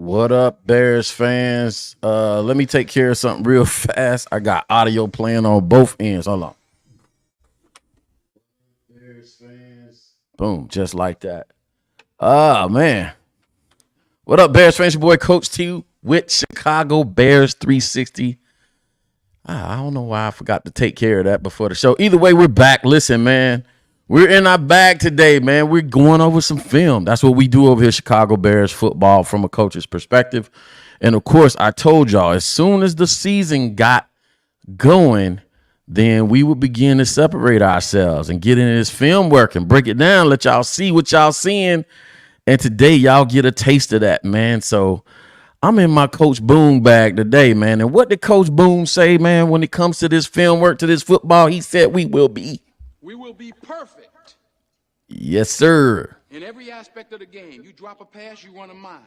What up, Bears fans? Let me take care of something real fast. I got audio playing on both ends. Hold on. Bears fans. Boom, just like that. Oh, man. What up, Bears fans? Your boy Coach T with Chicago Bears 360. I don't know why I forgot to take care of that before the show. Either way, we're back. Listen, man. We're in our bag today, man. We're going over some film. That's what we do over here, Chicago Bears football from a coach's perspective. And, of course, I told y'all as soon as the season got going, then we would begin to separate ourselves and get into this film work and break it down, let y'all see what y'all seeing. And today, y'all get a taste of that, man. So I'm in my Coach Boone bag today, man. And what did Coach Boone say, man, when it comes to this film work, to this football? He said we will be perfect. Yes, sir. In every aspect of the game. You drop a pass, you run a mile.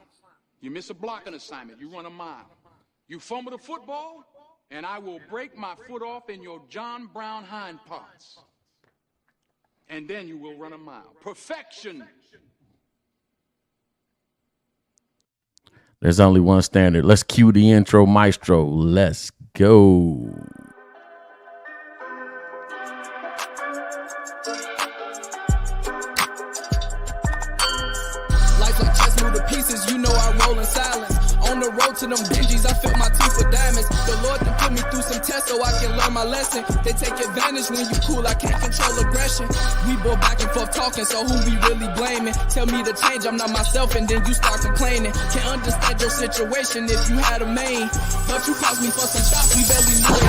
You miss a blocking assignment, you run a mile. You fumble the football, and I will break my foot off in your John Brown hind parts. And then you will run a mile. Perfection. There's only one standard. Let's cue the intro, maestro. Let's go. Pieces, you know I roll in silence. On the road to them Benjis, I fill my teeth with diamonds. The Lord to put me through some tests so I can learn my lesson. They take advantage when you cool, I can't control aggression. We go back and forth talking, so who we really blaming? Tell me to change, I'm not myself, and then you start complaining. Can't understand your situation if you had a main. But you cost me for some shots, we barely knew it.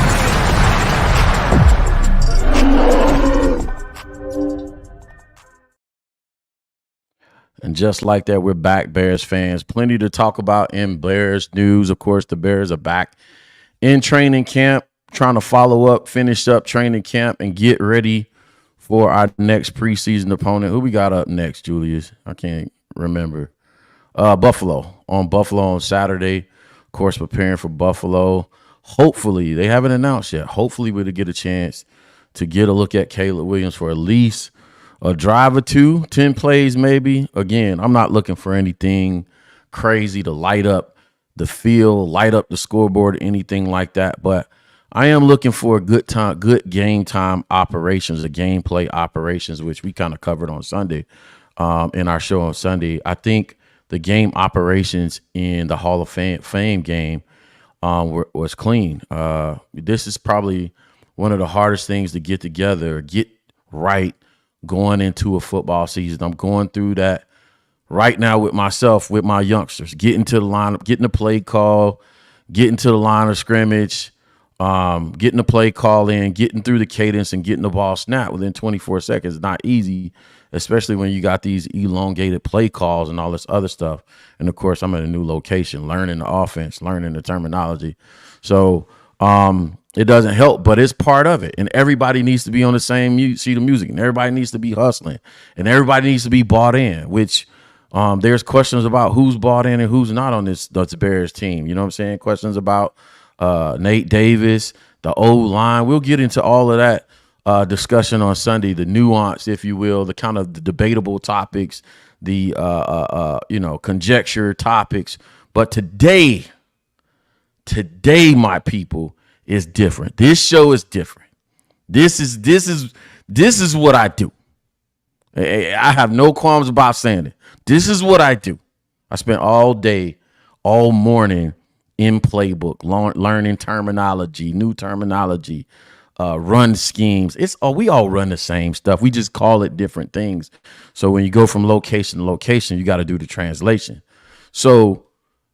And just like that, we're back, Bears fans. Plenty to talk about in Bears news. Of course, the Bears are back in training camp, trying to follow up, finish up training camp, and get ready for our next preseason opponent. Who we got up next, Julius? I can't remember. Buffalo on Saturday. Of course, preparing for Buffalo. Hopefully, they haven't announced yet. Hopefully, we'll get a chance to get a look at Caleb Williams for at least a drive or two, 10 plays maybe. Again, I'm not looking for anything crazy to light up the field, light up the scoreboard, anything like that. But I am looking for a good game time operations, a gameplay operations, which we kind of covered on Sunday in our show on Sunday. I think the game operations in the Hall of Fame game was clean. This is probably one of the hardest things to get together, get right, going into a football season. I'm going through that right now with myself, with my youngsters, getting to the lineup, getting the play call, getting to the line of scrimmage, getting the play call in, getting through the cadence and getting the ball snapped within 24 seconds. Not easy, especially when you got these elongated play calls and all this other stuff. And of course, I'm in a new location, learning the offense, learning the terminology. So, it doesn't help, but it's part of it. And everybody needs to be on the same sheet of music, and everybody needs to be hustling, and everybody needs to be bought in, which there's questions about who's bought in and who's not on this Bears team. You know what I'm saying? Questions about Nate Davis, the O-line. We'll get into all of that discussion on Sunday, the nuance, if you will, the kind of the debatable topics, the conjecture topics. But today, my people, is different. This show is different. This is what I do. I have no qualms about saying it. This is what I do. I spent all day, all morning in playbook, learning terminology, new terminology, run schemes. We all run the same stuff. We just call it different things. So when you go from location to location, you got to do the translation. So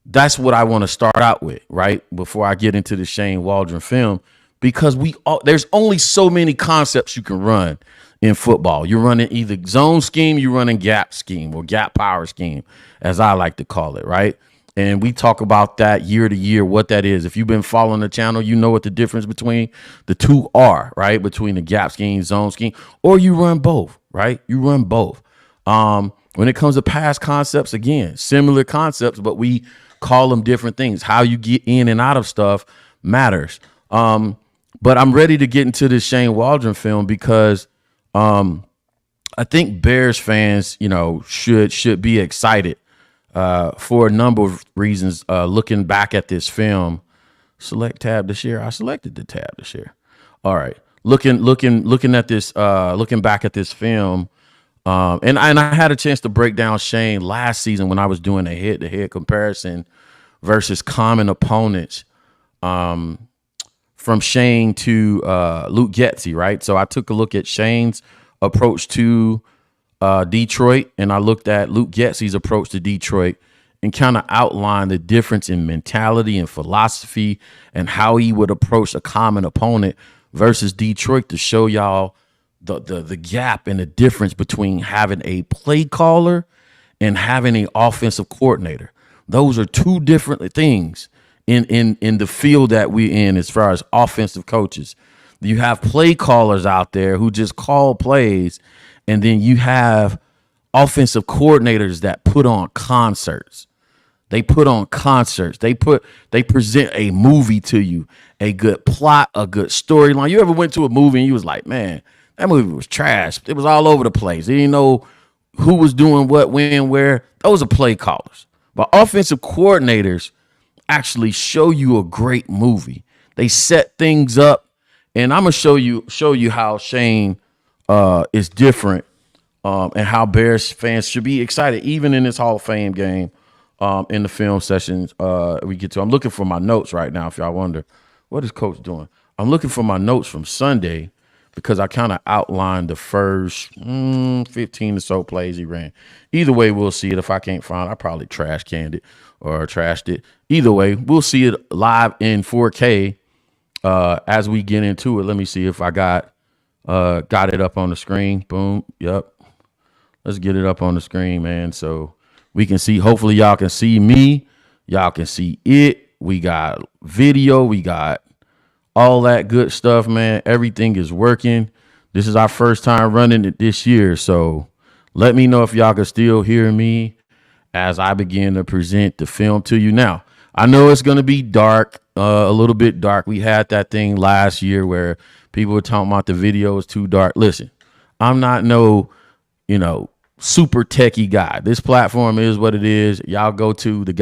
that's what I want to start out with, right? Before I get into the Shane Waldron film, because there's only so many concepts you can run in football. You're running either zone scheme, you're running gap scheme or gap power scheme, as I like to call it, right? And we talk about that year to year, what that is. If you've been following the channel, you know what the difference between the two are, right? Between the gap scheme, zone scheme, or you run both, right? You run both. When it comes to pass concepts, again, similar concepts, but we call them different things. How you get in and out of stuff matters. But I'm ready to get into this Shane Waldron film because I think Bears fans, should be excited for a number of reasons. Looking back at this film, select tab to share. I selected the tab to share. All right. Looking at this, looking back at this film, and I had a chance to break down Shane last season when I was doing a head-to-head comparison versus common opponents, from Shane to Luke Getsy, right? So I took a look at Shane's approach to Detroit, and I looked at Luke Getsy's approach to Detroit and kind of outlined the difference in mentality and philosophy and how he would approach a common opponent versus Detroit to show y'all the gap and the difference between having a play caller and having an offensive coordinator. Those are two different things in the field that we're in as far as offensive coaches. You have play callers out there who just call plays, and then you have offensive coordinators that put on concerts. They put on concerts. They present a movie to you, a good plot, a good storyline. You ever went to a movie and you was like, man, that movie was trash. It was all over the place. You didn't know who was doing what, when, where. Those are play callers. But offensive coordinators actually show you a great movie. They set things up, and I'm gonna show you how Shane is different, and how Bears fans should be excited, even in this Hall of Fame game. In the film sessions we get to. I'm looking for my notes right now, if y'all wonder, what is Coach doing? I'm looking for my notes from Sunday because I kind of outlined the first 15 or so plays he ran. Either way, we'll see it. If I can't find it, I probably trash canned it or trashed it. Either way, we'll see it live in 4K as we get into it. Let me see if I got it up on the screen. Boom. Yep. Let's get it up on the screen, man. So we can see, hopefully y'all can see me. Y'all can see it. We got video. We got all that good stuff, man. Everything is working. This is our first time running it this year. So let me know if y'all can still hear me as I begin to present the film to you. Now, I know it's going to be dark, a little bit dark. We had that thing last year where people were talking about the video is too dark. Listen, I'm not no, super techie guy. This platform is what it is. Y'all go to the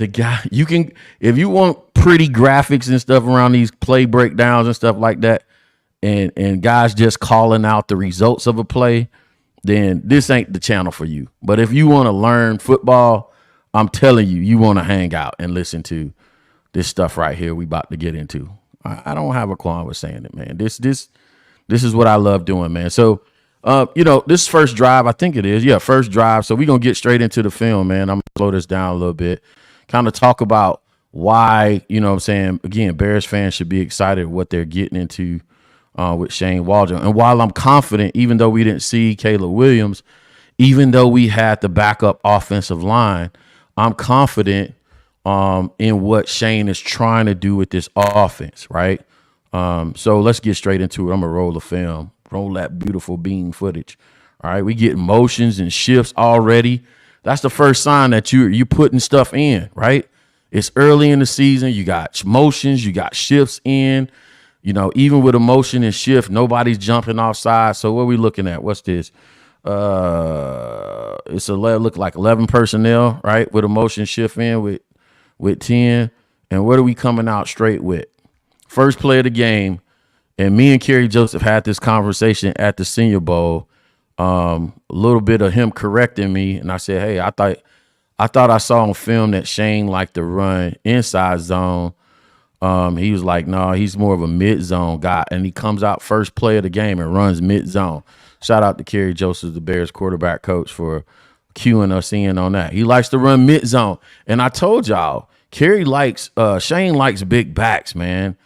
guy you can, if you want pretty graphics and stuff around these play breakdowns and stuff like that, and guys just calling out the results of a play, then this ain't the channel for you. But if you want to learn football, I'm telling you, you want to hang out and listen to this stuff right here we about to get into. I don't have a qualm with saying it, man. This is what I love doing, man. So, this first drive, I think it is. Yeah, first drive. So we're going to get straight into the film, man. I'm going to slow this down a little bit, kind of talk about why, again, Bears fans should be excited what they're getting into with Shane Waldron. And while I'm confident, even though we didn't see Caleb Williams, even though we had the backup offensive line, I'm confident in what Shane is trying to do with this offense, right? So let's get straight into it. I'm going to roll the film, roll that beautiful beam footage. All right, we get motions and shifts already. That's the first sign that you're putting stuff in, right? It's early in the season. You got motions, you got shifts in. Even with a motion and shift, nobody's jumping offside. So what are we looking at? What's this? It's look like 11 personnel, right? With a motion shift in with 10. And what are we coming out straight with? First play of the game, and me and Kerry Joseph had this conversation at the Senior Bowl. A little bit of him correcting me, and I said, "Hey, I thought I saw on film that Shane liked to run inside zone." He was like, "No, he's more of a mid zone guy," and he comes out first play of the game and runs mid zone. Shout out to Kerry Joseph, the Bears quarterback coach, for cueing us in on that. He likes to run mid zone, and I told y'all, Shane likes big backs, man.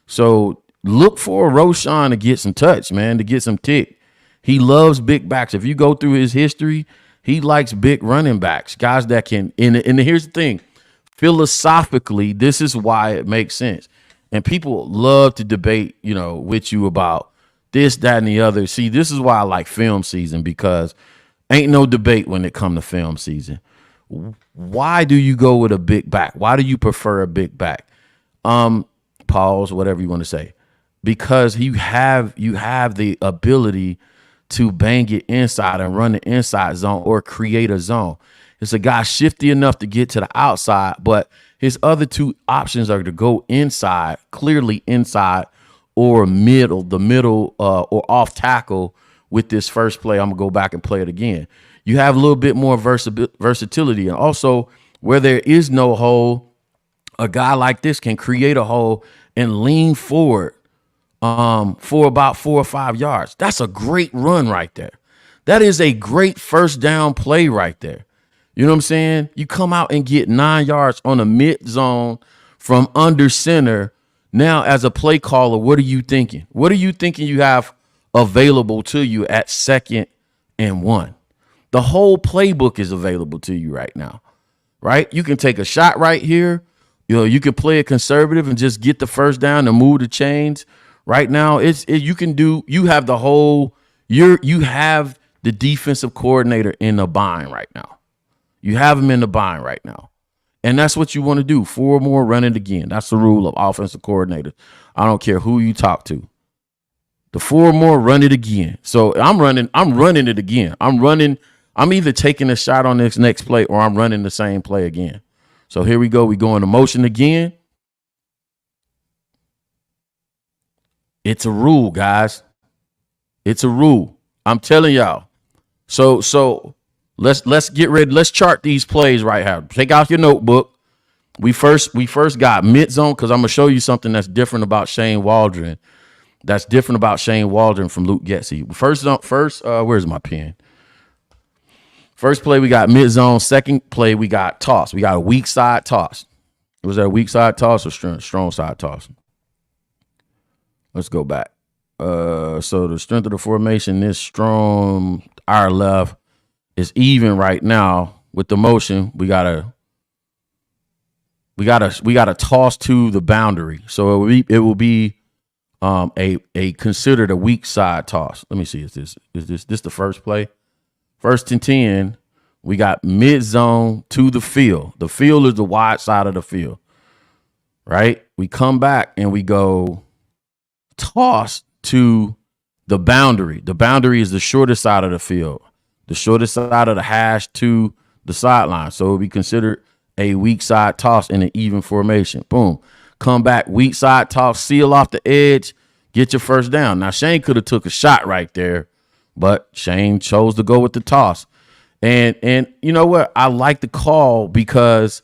So look for Roshan to get some touch, man, to get some tick. He loves big backs. If you go through his history, he likes big running backs, guys that can. And here's the thing. Philosophically, this is why it makes sense. And people love to debate, with you about this, that, and the other. See, this is why I like film season, because ain't no debate when it come to film season. Why do you go with a big back? Why do you prefer a big back? Pause, whatever you want to say. Because you have the ability to bang it inside and run the inside zone or create a zone. It's a guy shifty enough to get to the outside, but his other two options are to go inside, clearly inside, or the middle or off tackle with this first play. I'm going to go back and play it again. You have a little bit more versatility. And also, where there is no hole, a guy like this can create a hole and lean forward for about 4 or 5 yards. That's a great run right there. That is a great first down play right there. You know what I'm saying? You come out and get 9 yards on a mid zone from under center. Now, as a play caller, what are you thinking? What are you thinking you have available to you at 2nd and 1? The whole playbook is available to you right now, right? You can take a shot right here. You know, you can play it conservative and just get the first down and move the chains. Right now, you have the whole, you have the defensive coordinator in the bind right now. You have him in the bind right now. And that's what you want to do. 4 more, run it again. That's the rule of offensive coordinators. I don't care who you talk to. The 4 more, run it again. So I'm running it again. I'm either taking a shot on this next play or I'm running the same play again. So here we go. We go into motion again. It's a rule, guys. It's a rule. I'm telling y'all. So let's get ready. Let's chart these plays right here. Take out your notebook. We first got mid zone because I'm gonna show you something that's different about Shane Waldron. That's different about Shane Waldron from Luke Getsy. First, where's my pen? First play we got mid zone. Second play we got toss. We got a weak side toss. Was that a weak side toss or strong side toss? Let's go back. So the strength of the formation is strong. Our left is even right now with the motion. We gotta toss to the boundary. So it will be a considered a weak side toss. Let me see. Is this the first play? 1st and 10. We got mid zone to the field. The field is the wide side of the field, right? We come back and we go toss to the boundary. The boundary is the shortest side of the field, the shortest side of the hash to the sideline. So it will be considered a weak side toss in an even formation. Boom. Come back, weak side toss, seal off the edge, get your first down. Now, Shane could have took a shot right there, but Shane chose to go with the toss. And you know what? I like the call because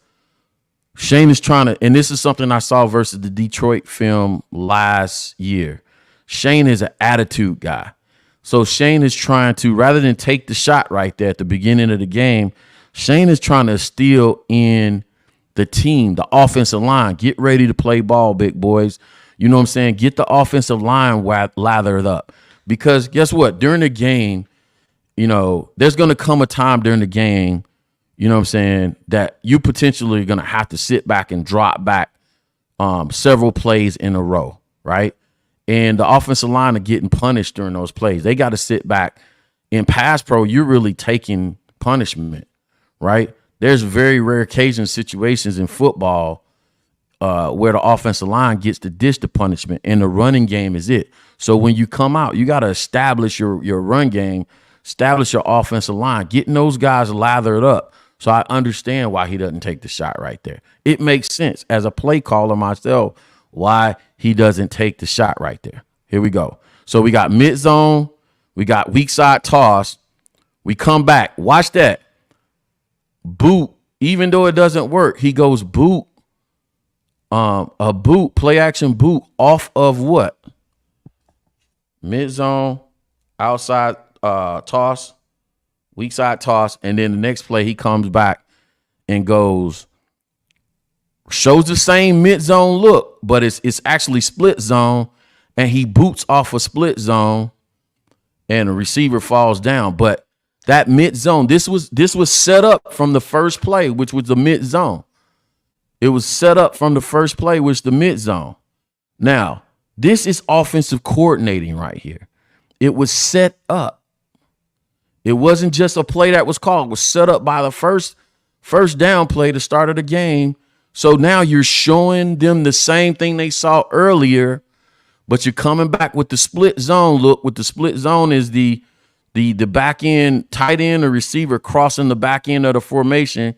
Shane is trying to, and this is something I saw versus the Detroit film last year. Shane is an attitude guy. So Shane is trying to, rather than take the shot right there at the beginning of the game, Shane is trying to steal in the team, the offensive line. Get ready to play ball, big boys. You know what I'm saying? Get the offensive line lathered up. Because guess what? During the game, you know, there's going to come a time during the game, you know what I'm saying, that you potentially are going to have to sit back and drop back several plays in a row, right? And the offensive line are getting punished during those plays. They got to sit back. In pass pro, you're really taking punishment, right? There's very rare occasions, situations in football where the offensive line gets to dish the punishment, and the running game is it. So when you come out, you got to establish your run game, establish your offensive line, getting those guys lathered up. So I understand why he doesn't take the shot right there. It makes sense as a play caller myself why he doesn't take the shot right there. Here we go. So we got mid zone, we got weak side toss. We come back. Watch that. Boot, even though it doesn't work, he goes boot. A boot, play action boot off of what? Mid zone, outside toss, weak side toss, and then the next play he comes back and goes, shows the same mid zone look, but it's actually split zone, and he boots off a split zone, and the receiver falls down. But that mid zone, this was set up from the first play, which was the mid zone. It was set up from the first play, which the mid zone. Now, this is offensive coordinating right here. It was set up. It wasn't just a play that was called. It was set up by the first down play, the start of the game. So now you're showing them the same thing they saw earlier, but you're coming back with the split zone look. With the split zone is the the back end tight end or receiver crossing the back end of the formation,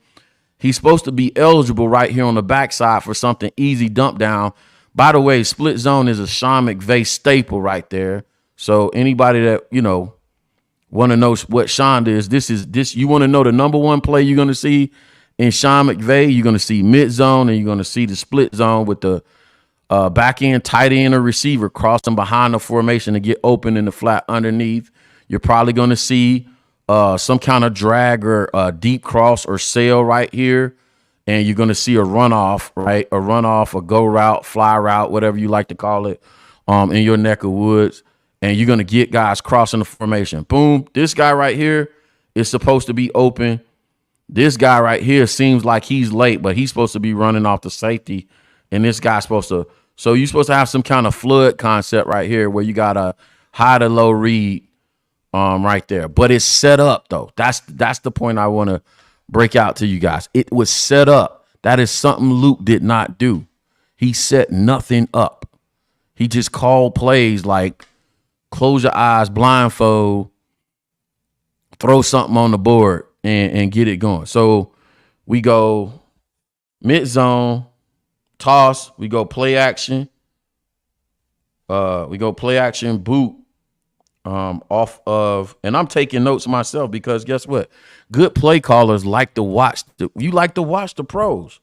he's supposed to be eligible right here on the backside for something easy dump down. By the way, split zone is a Sean McVay staple right there. So anybody that, want to know what Sean is, this you want to know the number one play you're going to see in Sean McVay, you're going to see mid zone and you're going to see the split zone with the back end, tight end, or receiver crossing behind the formation to get open in the flat underneath. You're probably going to see some kind of drag or deep cross or sail right here. And you're going to see a runoff, right? A runoff, a go route, fly route, whatever you like to call it, in your neck of woods. And you're going to get guys crossing the formation. Boom. This guy right here is supposed to be open. This guy right here seems like he's late, but he's supposed to be running off the safety. And this guy's supposed to. So you're supposed to have some kind of flood concept right here where you got a high to low read right there. But it's set up, though. That's the point I want to break out to you guys. It was set up. That is something Luke did not do. He set nothing up. He just called plays like close your eyes, blindfold, throw something on the board, and get it going. So we go mid zone, toss, we go play action. Boot off of, and I'm taking notes myself because guess what? Good play callers like to watch. You like to watch the pros.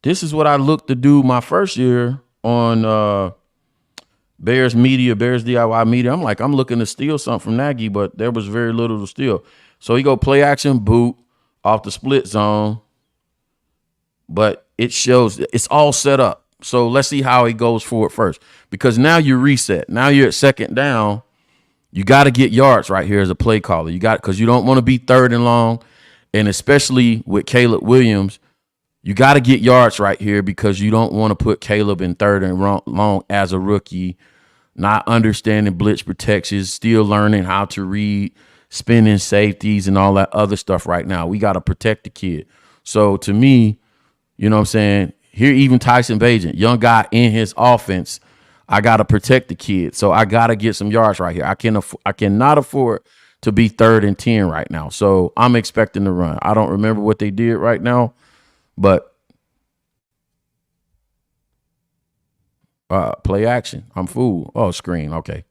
This is what I looked to do my first year on Bears DIY media. I'm looking to steal something from Nagy, but there was very little to steal. So he go play action boot off the split zone, but it shows it's all set up. So let's see how he goes forward first, because now you reset. Now you're at second down. You got to get yards right here as a play caller. Because you don't want to be third and long, and especially with Caleb Williams, you got to get yards right here because you don't want to put Caleb in third and long as a rookie, not understanding blitz protections, still learning how to read spinning safeties and all that other stuff right now. We got to protect the kid. So to me, you know what I'm saying? Here, even Tyson Bagent, young guy in his offense, I got to protect the kid. So I got to get some yards right here. I cannot afford to be 3rd and 10 right now. So I'm expecting to run. I don't remember what they did right now, but play action. I'm fooled. Oh, screen. Okay.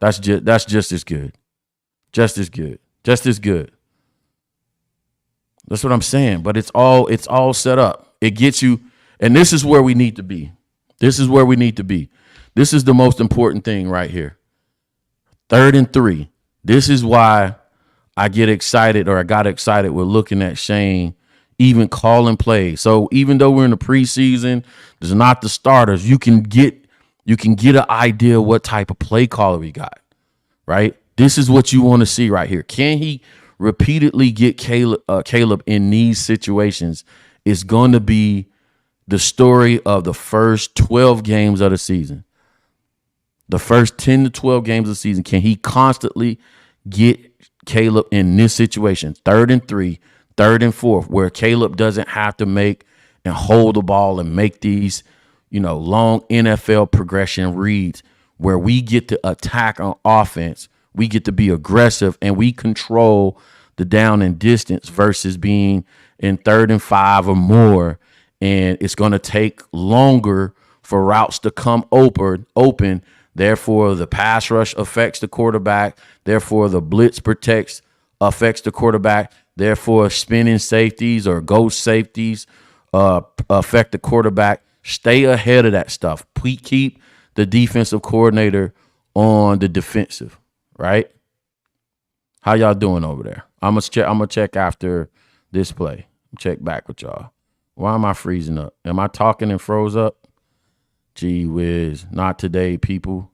That's just as good. Just as good. Just as good. That's what I'm saying. But it's all set up. It gets you, and this is where we need to be. This is where we need to be. This is the most important thing right here. 3rd and 3. This is why I get excited, or I got excited with looking at Shane even calling plays. So even though we're in the preseason, there's not the starters. You can get an idea what type of play caller we got, right? This is what you want to see right here. Can he repeatedly get Caleb in these situations? It's going to be the story of the first 12 games of the season. The first 10 to 12 games of the season. Can he constantly get Caleb in this situation? 3rd and 3, 3rd and 4, where Caleb doesn't have to make and hold the ball and make these, long NFL progression reads, where we get to attack on offense. We get to be aggressive and we control the down and distance versus being in 3rd and 5 or more. And it's going to take longer for routes to come open. Therefore, the pass rush affects the quarterback. Therefore, the blitz affects the quarterback. Therefore, spinning safeties or ghost safeties affect the quarterback. Stay ahead of that stuff. Keep the defensive coordinator on the defensive, right? How y'all doing over there? I'm gonna check after this play. Check back with y'all. Why am I freezing up? Am I talking and froze up? Gee whiz, not today, people.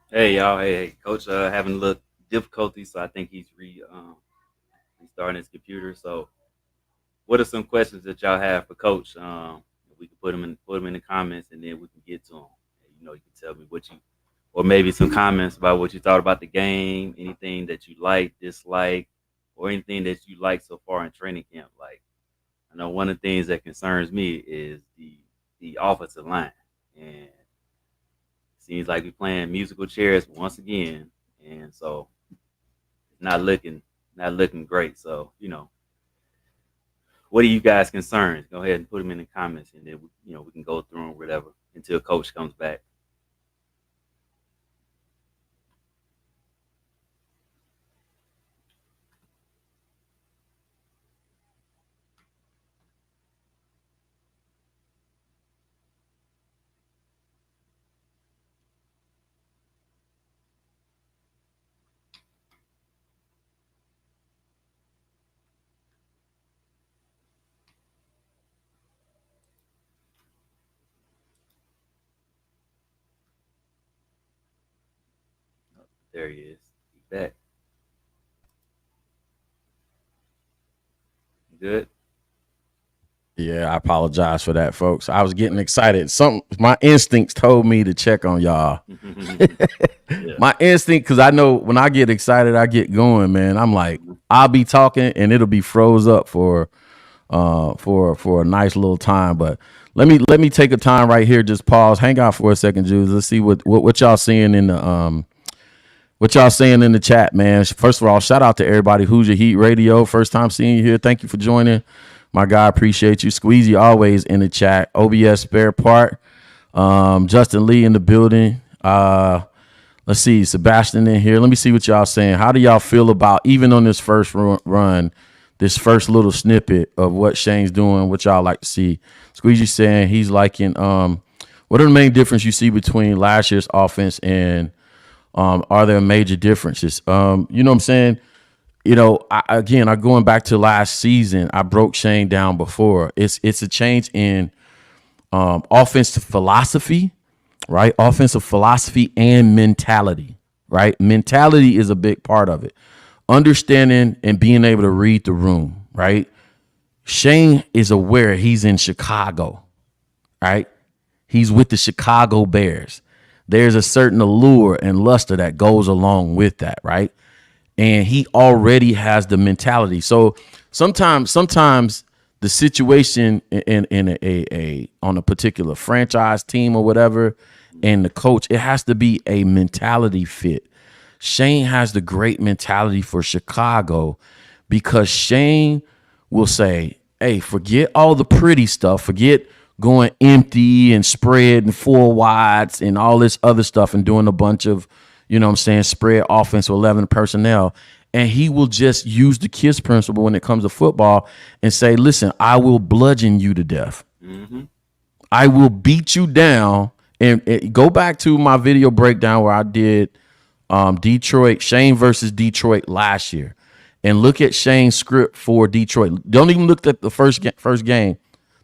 Hey y'all, hey, Coach, having a little difficulty, so I think he's restarting his computer. So, what are some questions that y'all have for Coach? We can put them in the comments, and then we can get to them. You can tell me what you, or maybe some comments about what you thought about the game, anything that you like, dislike, or anything that you like so far in training camp. Like, I know one of the things that concerns me is the offensive line, and seems like we're playing musical chairs once again, and so it's not looking great. So what are you guys' concerns? Go ahead and put them in the comments, and then we can go through them, whatever, until Coach comes back. There he is. He's back. Good. Yeah, I apologize for that, folks. I was getting excited. My instincts told me to check on y'all. Yeah. My instinct, because I know when I get excited, I get going, man. I'm like, I'll be talking and it'll be froze up for a nice little time. But let me take a time right here, just pause, hang out for a second, Jules. Let's see what y'all seeing in the what y'all saying in the chat, man. First of all, shout out to everybody. Who's Your Heat Radio? First time seeing you here. Thank you for joining. My guy, appreciate you. Squeezy always in the chat. OBS spare part. Justin Lee in the building. Let's see, Sebastian in here. Let me see what y'all saying. How do y'all feel about, even on this first run, this first little snippet of what Shane's doing, what y'all like to see? Squeezy saying he's liking, what are the main difference you see between last year's offense and are there major differences? You know what I'm saying? I going back to last season, I broke Shane down before. It's a change in offensive philosophy, right? Offensive philosophy and mentality, right? Mentality is a big part of it. Understanding and being able to read the room, right? Shane is aware he's in Chicago, right? He's with the Chicago Bears. There's a certain allure and luster that goes along with that, right? And he already has the mentality. So sometimes the situation in a on a particular franchise team or whatever, and the coach, it has to be a mentality fit. Shane has the great mentality for Chicago because Shane will say, hey, forget all the pretty stuff. Forget going empty and spread and four wides and all this other stuff and doing a bunch of, spread offense with 11 personnel. And he will just use the KISS principle when it comes to football and say, listen, I will bludgeon you to death. Mm-hmm. I will beat you down. And go back to my video breakdown where I did Detroit, Shane versus Detroit last year. And look at Shane's script for Detroit. Don't even look at the first game,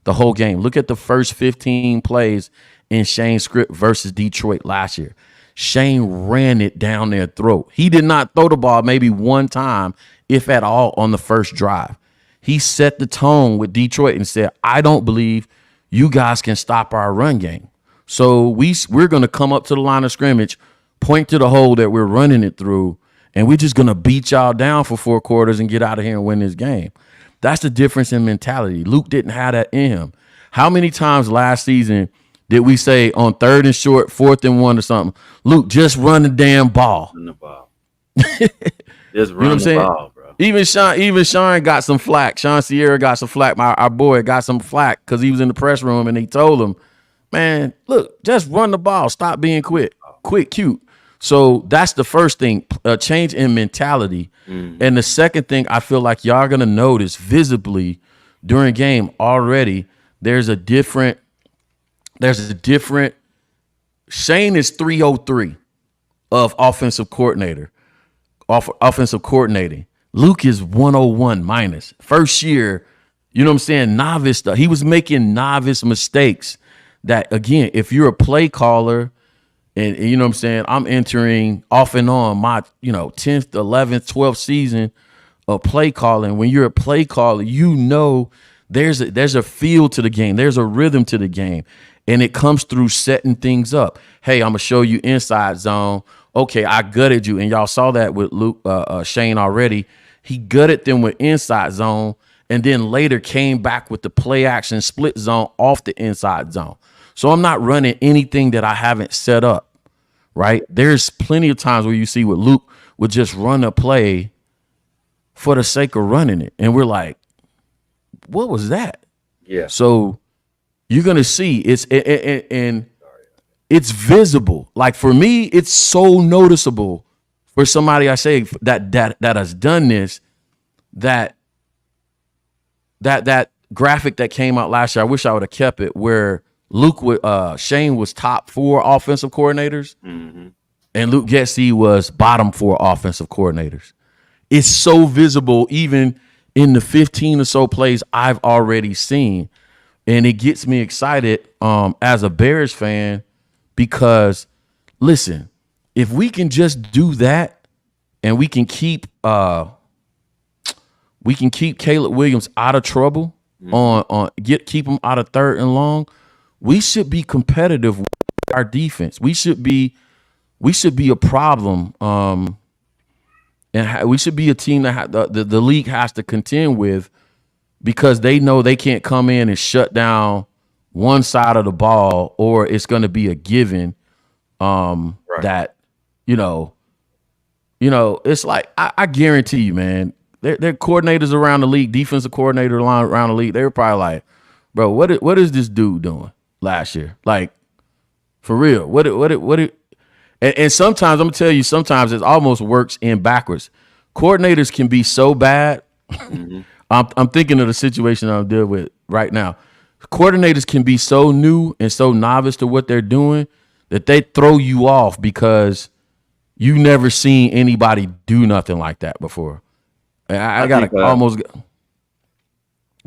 the whole game. Look at the first 15 plays in Shane's script versus Detroit last year. Shane ran it down their throat. He did not throw the ball maybe one time, if at all, on the first drive. He set the tone with Detroit and said, I don't believe you guys can stop our run game. So we're going to come up to the line of scrimmage, point to the hole that we're running it through, and we're just going to beat y'all down for 4 quarters and get out of here and win this game. That's the difference in mentality. Luke didn't have that in him. How many times last season did we say on 3rd and short, 4th and 1 or something, Luke, just run the damn ball? Run the ball. Just run the ball, bro. Even Sean got some flack. Sean Sierra got some flack. Our boy got some flack because he was in the press room and he told him, man, look, just run the ball. Stop being quick, cute. So that's the first thing, a change in mentality. And the second thing I feel like y'all going to notice visibly during game already, there's a different Shane is 303 of offensive coordinating. Luke is 101 minus. First year, you know what I'm saying, novice stuff. He was making novice mistakes that, again, if you're a play caller And you know what I'm saying? I'm entering off and on my, 10th, 11th, 12th season of play calling. When you're a play caller, there's a feel to the game. There's a rhythm to the game. And it comes through setting things up. Hey, I'm going to show you inside zone. Okay, I gutted you. And y'all saw that with Shane already. He gutted them with inside zone and then later came back with the play action split zone off the inside zone. So I'm not running anything that I haven't set up, right? There's plenty of times where you see what Luke would just run a play for the sake of running it. And we're like, what was that? Yeah. So you're going to see and it's visible. Like for me, it's so noticeable for somebody I say that has done this, that graphic that came out last year, I wish I would have kept it, where Shane was top 4 offensive coordinators, and Luke Getsy was bottom 4 offensive coordinators. It's so visible, even in the 15 or so plays I've already seen, and it gets me excited as a Bears fan because, listen, if we can just do that, and we can keep Caleb Williams out of trouble, keep him out of 3rd and long, we should be competitive with our defense. We should be a problem, and we should be a team that the league has to contend with, because they know they can't come in and shut down one side of the ball, or it's going to be a given that it's like I guarantee you, man. They're coordinators around the league, defensive coordinator around the league. They were probably like, bro, what is this dude doing last year? Like, for real, and sometimes I'm gonna tell you, sometimes it almost works in backwards. Coordinators can be so bad. I'm thinking of the situation I'm dealing with right now. Coordinators can be so new and so novice to what they're doing that they throw you off because you never seen anybody do nothing like that before. I gotta almost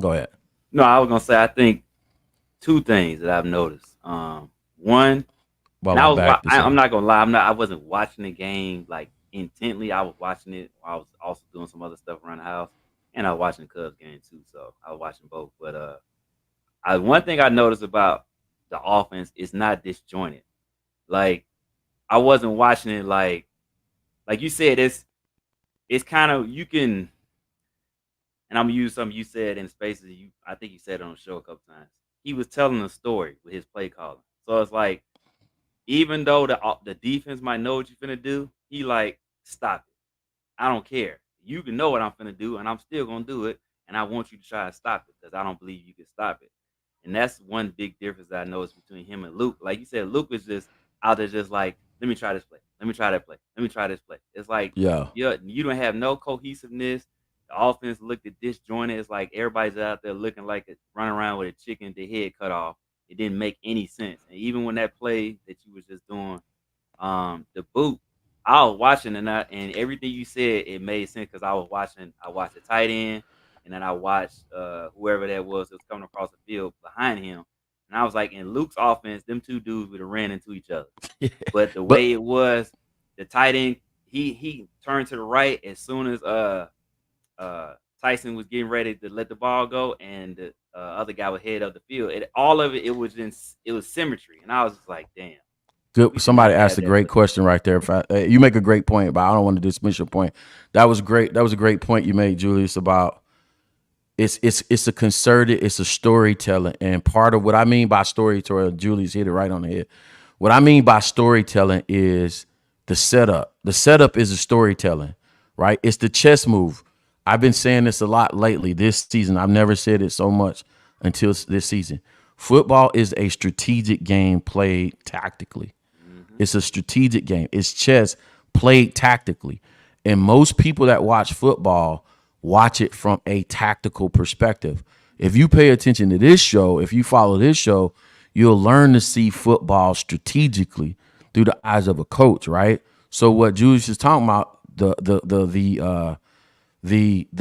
go ahead. No, I was gonna say, I think 2 things that I've noticed. One, I'm not gonna lie, I wasn't watching the game like intently. I was watching it. I was also doing some other stuff around the house, and I was watching the Cubs game too. So I was watching both. But one thing I noticed about the offense is not disjointed. Like, I wasn't watching it like you said. It's kind of, you can, and I'm gonna use something you said in Spaces. I think you said it on the show a couple times. He was telling a story with his play calling. So it's like, even though the defense might know what you're finna do, he like, stop it. I don't care. You can know what I'm finna do, and I'm still gonna do it. And I want you to try to stop it, because I don't believe you can stop it. And that's one big difference that I noticed between him and Luke. Like you said, Luke was just out there just like, let me try this play. Let me try that play. Let me try this play. It's like, you don't have no cohesiveness. The offense looked disjointed. It's like everybody's out there looking like running around with a chicken, their head cut off. It didn't make any sense. And even when that play that you was just doing, the boot, I was watching, and everything you said, it made sense, because I watched the tight end, and then I watched whoever that was coming across the field behind him. And I was like, in Luke's offense, them 2 dudes would have ran into each other. But the way it was, the tight end, he turned to the right as soon as Tyson was getting ready to let the ball go, and the other guy was head up the field. All of it was symmetry. And I was just like, damn. Good. Somebody asked a great question right there. You make a great point, but I don't want to dismiss your point. That was great. That was a great point you made, Julius, about it's a concerted, it's a storytelling. And part of what I mean by storytelling, Julius hit it right on the head. What I mean by storytelling is the setup. The setup is a storytelling, right? It's the chess move. I've been saying this a lot lately this season. I've never said it so much until this season. Football is a strategic game played tactically. It's a strategic game. It's chess played tactically. And most people that watch football watch it from a tactical perspective. If you pay attention to this show, if you follow this show, you'll learn to see football strategically through the eyes of a coach, right? So what Julius is talking about, the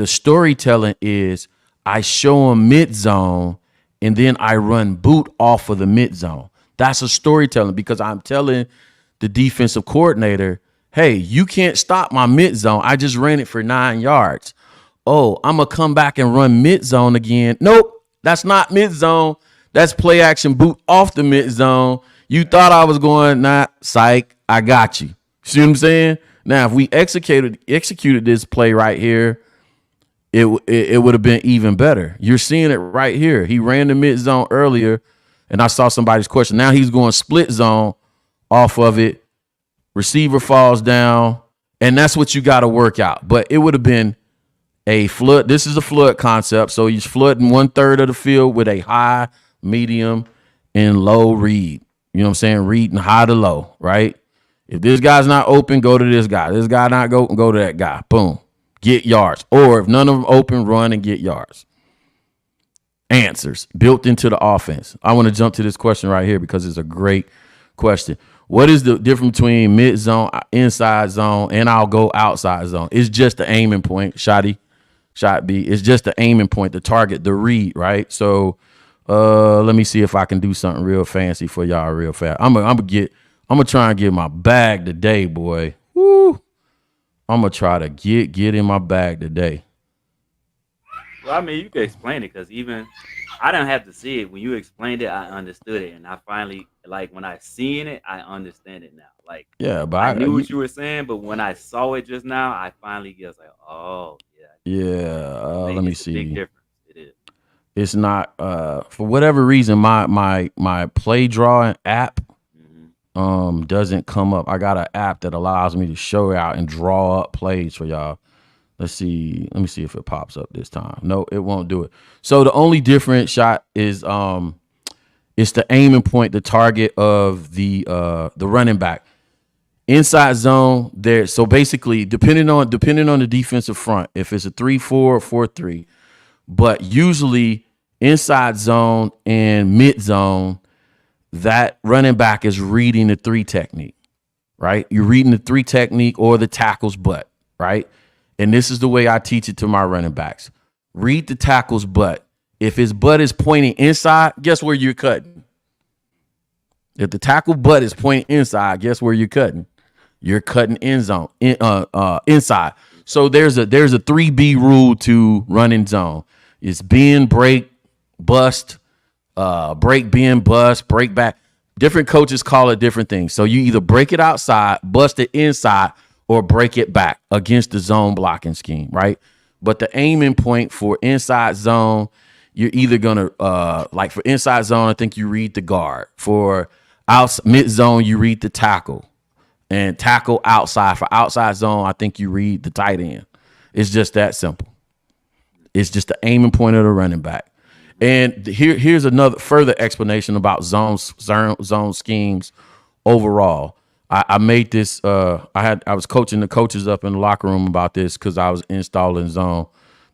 storytelling is, I show them mid zone and then I run boot off of the mid zone. That's a storytelling, because I'm telling the defensive coordinator, hey, you can't stop my mid zone. I just ran it for 9 yards. Oh, I'm going to come back and run mid zone again. Nope, that's not mid zone. That's play action boot off the mid zone. You thought I was going, nah, psych, I got you. See what I'm saying? Now, if we executed this play right here, it would have been even better. You're seeing it right here. He ran the mid zone earlier, and I saw somebody's question. Now he's going split zone off of it. Receiver falls down, and that's what you got to work out. But it would have been a flood. This is a flood concept. So he's flooding 1/3 of the field with a high, medium, and low read. You know what I'm saying? Reading high to low, right? If this guy's not open, go to this guy. This guy not go to that guy. Boom. Get yards. Or if none of them open, run and get yards. Answers built into the offense. I want to jump to this question right here because it's a great question. What is the difference between mid zone, inside zone, and I'll go outside zone? It's just the aiming point, shot B. It's just the aiming point, the target, the read, right? So let me see if I can do something real fancy for y'all real fast. I'm gonna try and get my bag today, boy. Woo! I'm gonna try to get in my bag today. Well, I mean, you can explain it because even I didn't have to see it. When you explained it, I understood it, and I finally, like, when I seen it, I understand it now. Like, Yeah, but I knew what you were saying, but when I saw it just now, I finally was like, oh yeah. yeah. Let me see. Big difference. It is. It's not for whatever reason my play drawing app doesn't come up. I got an app that allows me to show out and draw up plays for y'all. Let's see. Let me see if it pops up this time. No, it won't do it. So the only different shot is it's the aiming point, the target of the running back. Inside zone there. So basically, depending on the defensive front, if it's a 3-4 or 4-3, but usually inside zone and mid zone, that running back is reading the 3 technique, right? You're reading the 3 technique or the tackle's butt, right? And this is the way I teach it to my running backs. Read the tackle's butt. If his butt is pointing inside, guess where you're cutting? If the tackle butt is pointing inside, guess where you're cutting? You're cutting inside. So there's a 3B rule to running zone. It's bend, break, bust, break, bend, bust, break back. Different coaches call it different things. So you either break it outside, bust it inside, or break it back against the zone blocking scheme, right? But the aiming point for inside zone, you're either going to, like for inside zone, I think you read the guard. For mid zone, you read the tackle. And tackle outside. For outside zone, I think you read the tight end. It's just that simple. It's just the aiming point of the running back. And here's another further explanation about zone schemes overall. I made this. I was coaching the coaches up in the locker room about this because I was installing zone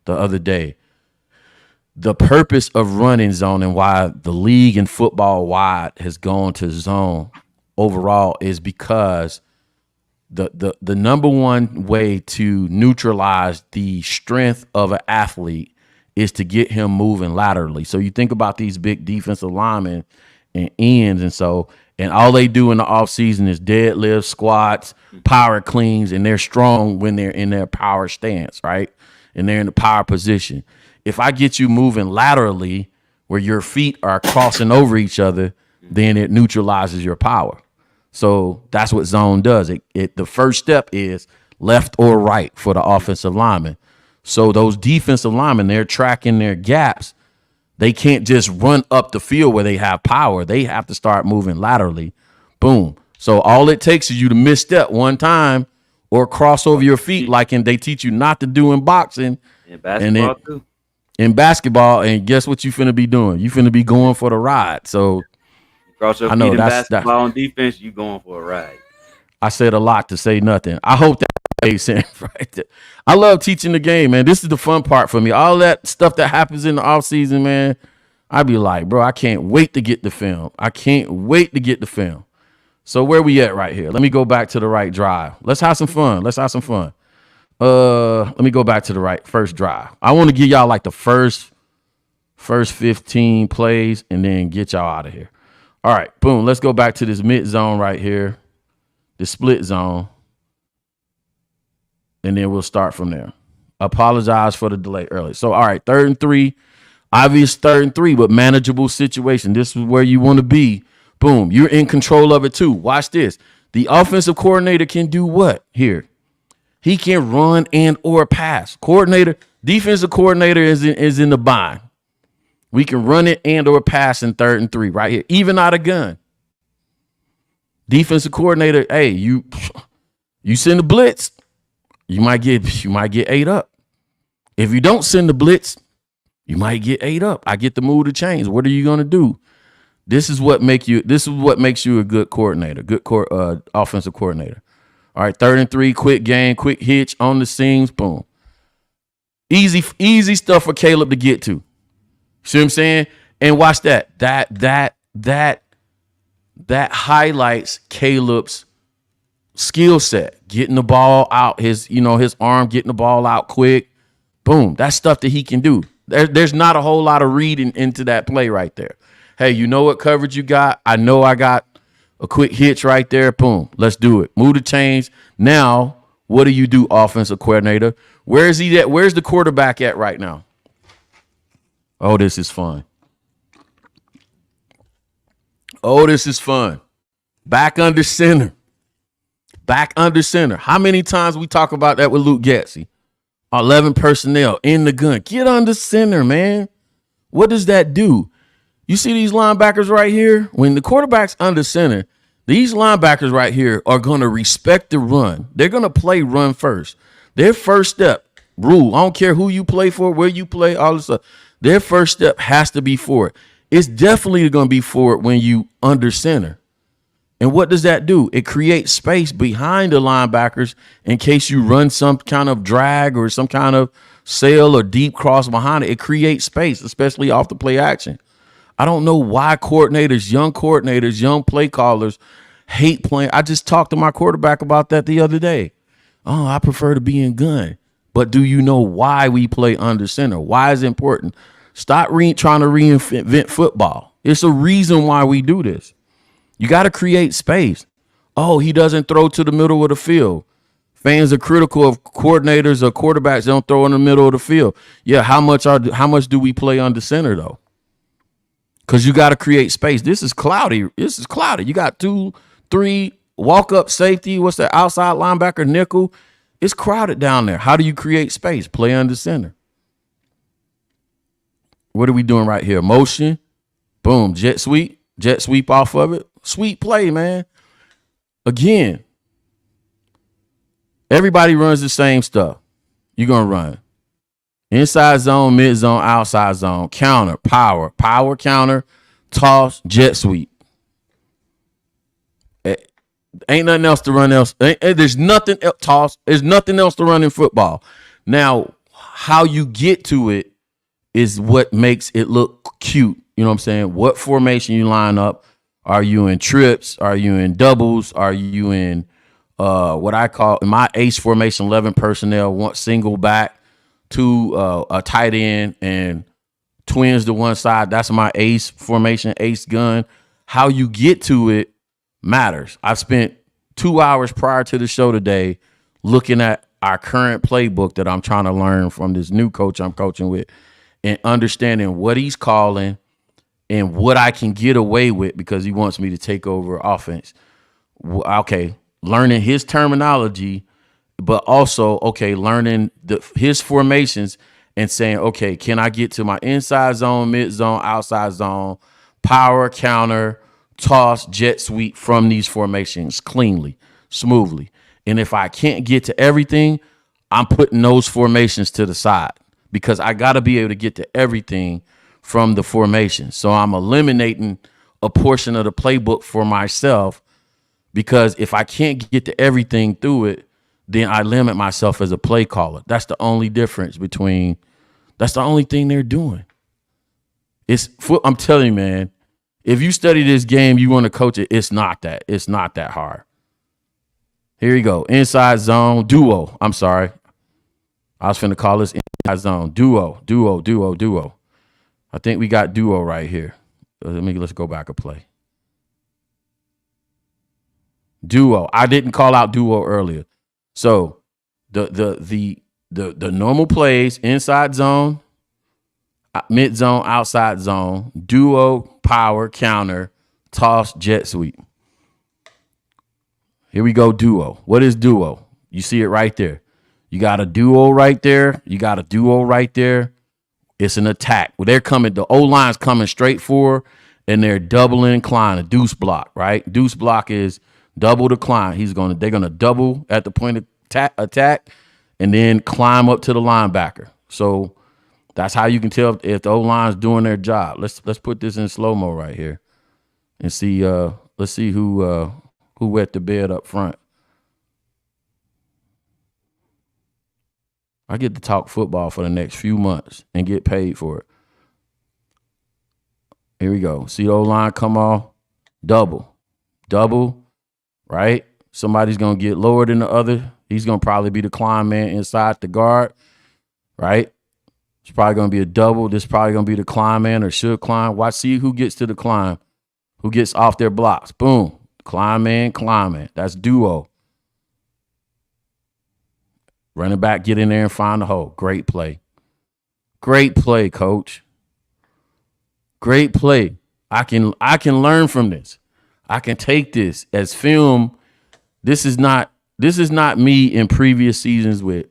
the other day. The purpose of running zone and why the league and football wide has gone to zone overall is because the number one way to neutralize the strength of an athlete is to get him moving laterally. So you think about these big defensive linemen and ends and all they do in the offseason is deadlifts, squats, power cleans, and they're strong when they're in their power stance, right? And they're in the power position. If I get you moving laterally where your feet are crossing over each other, then it neutralizes your power. So that's what zone does. The first step is left or right for the offensive lineman. So those defensive linemen, they're tracking their gaps. They can't just run up the field where they have power. They have to start moving laterally. Boom. So all it takes is you to misstep one time or cross over your feet like they teach you not to do in boxing. In basketball too. In basketball, and guess what you finna be doing? You finna be going for the ride. So cross your feet in basketball on defense, you going for a ride. I said a lot to say nothing. I hope that made sense right there. I love teaching the game, man. This is the fun part for me. All that stuff that happens in the offseason, man, I be like, bro, I can't wait to get the film. So where we at right here? Let me go back to the right drive. Let's have some fun. Let me go back to the first drive. I want to give y'all like the first 15 plays and then get y'all out of here. All right, boom. Let's go back to this mid zone right here. the split zone, and then we'll start from there. Apologize for the delay early. So, all right, 3rd and 3, obvious 3rd and 3, but manageable situation. This is where you want to be. Boom, you're in control of it too. Watch this. The offensive coordinator can do what here? He can run and or pass. Defensive coordinator is in the bind. We can run it and or pass in 3rd and 3 right here, even out of gun. Defensive coordinator, hey, you send the blitz, you might get 8 up. If you don't send the blitz, you might get 8 up. I get the move to change. What are you gonna do? This is what makes you a good coordinator, offensive coordinator. All right, 3rd and 3, quick game, quick hitch on the seams, boom. Easy stuff for Caleb to get to. See what I'm saying? And watch that. That highlights Caleb's skill set, getting the ball out, his arm getting the ball out quick. Boom. That's stuff that he can do. There's not a whole lot of reading into that play right there. Hey, you know what coverage you got? I know I got a quick hitch right there. Boom. Let's do it. Move the chains. Now, what do you do, offensive coordinator? Where is he at? Where's the quarterback at right now? Oh, this is fun. Back under center. How many times we talk about that with Luke Getsy? 11 personnel in the gun. Get under center, man. What does that do? You see these linebackers right here? When the quarterback's under center, these linebackers right here are going to respect the run. They're going to play run first. Their first step, rule, I don't care who you play for, where you play, all this stuff. Their first step has to be forward. It's definitely going to be forward when you under center. And what does that do? It creates space behind the linebackers in case you run some kind of drag or some kind of sail or deep cross behind it. It creates space, especially off the play action. I don't know why coordinators, young play callers hate playing. I just talked to my quarterback about that the other day. Oh, I prefer to be in gun. But do you know why we play under center? Why is it important? Stop trying to reinvent football. It's a reason why we do this. You got to create space. Oh, he doesn't throw to the middle of the field. Fans are critical of coordinators or quarterbacks don't throw in the middle of the field. Yeah, how much do we play under center though? Because you got to create space. This is cloudy. You got 2, 3 walk-up safety. What's that? Outside linebacker, nickel. It's crowded down there. How do you create space? Play under center. What are we doing right here? Motion. Boom. Jet sweep off of it. Sweet play, man. Again, everybody runs the same stuff. You're going to run. Inside zone, mid zone, outside zone, counter, power counter, toss, jet sweep. Ain't nothing else to run else. There's nothing else, toss. There's nothing else to run in football. Now, how you get to it is what makes it look cute. You know what I'm saying? What formation you line up. Are you in trips? Are you in doubles? Are you in what I call in my ace formation, 11 personnel, one single back, 2 a tight end, and twins to one side? That's my ace formation, ace gun. How you get to it matters. I've spent 2 hours prior to the show today looking at our current playbook that I'm trying to learn from this new coach I'm coaching with and understanding what he's calling and what I can get away with because he wants me to take over offense. Okay, learning his terminology, but also, okay, learning his formations and saying, okay, can I get to my inside zone, mid zone, outside zone, power, counter, toss, jet sweep from these formations cleanly, smoothly. And if I can't get to everything, I'm putting those formations to the side because I got to be able to get to everything from the formation. So I'm eliminating a portion of the playbook for myself because if I can't get to everything through it, then I limit myself as a play caller. That's the only difference that's the only thing they're doing. I'm telling you, man, if you study this game, you want to coach it, it's not that hard. Here you go. Inside zone, duo. I'm sorry. I was finna call this inside zone. Duo. I think we got duo right here. Let's go back a play. Duo. I didn't call out duo earlier. So the normal plays, inside zone, mid zone, outside zone, duo, power, counter, toss, jet sweep. Here we go, duo. What is duo? You see it right there. You got a duo right there. You got a duo right there. It's an attack. Well, they're coming. The O-line's coming straight for, and they're doubling incline, a deuce block, right? Deuce block is double the climb. They're gonna double at the point of attack, and then climb up to the linebacker. So that's how you can tell if the O-line's doing their job. Let's put this in slow-mo right here and see. Let's see who wet the bed up front. I get to talk football for the next few months and get paid for it. Here we go. See the O-line come off. Double, right? Somebody's going to get lower than the other. He's going to probably be the climb man inside the guard, right? It's probably going to be a double. This is probably going to be the climb man or should climb. Watch, see who gets to the climb, who gets off their blocks. Boom. Climb man. That's duo. Running back, get in there and find the hole. Great play. Great play, coach. Great play. I can learn from this. I can take this as film. This is not me in previous seasons with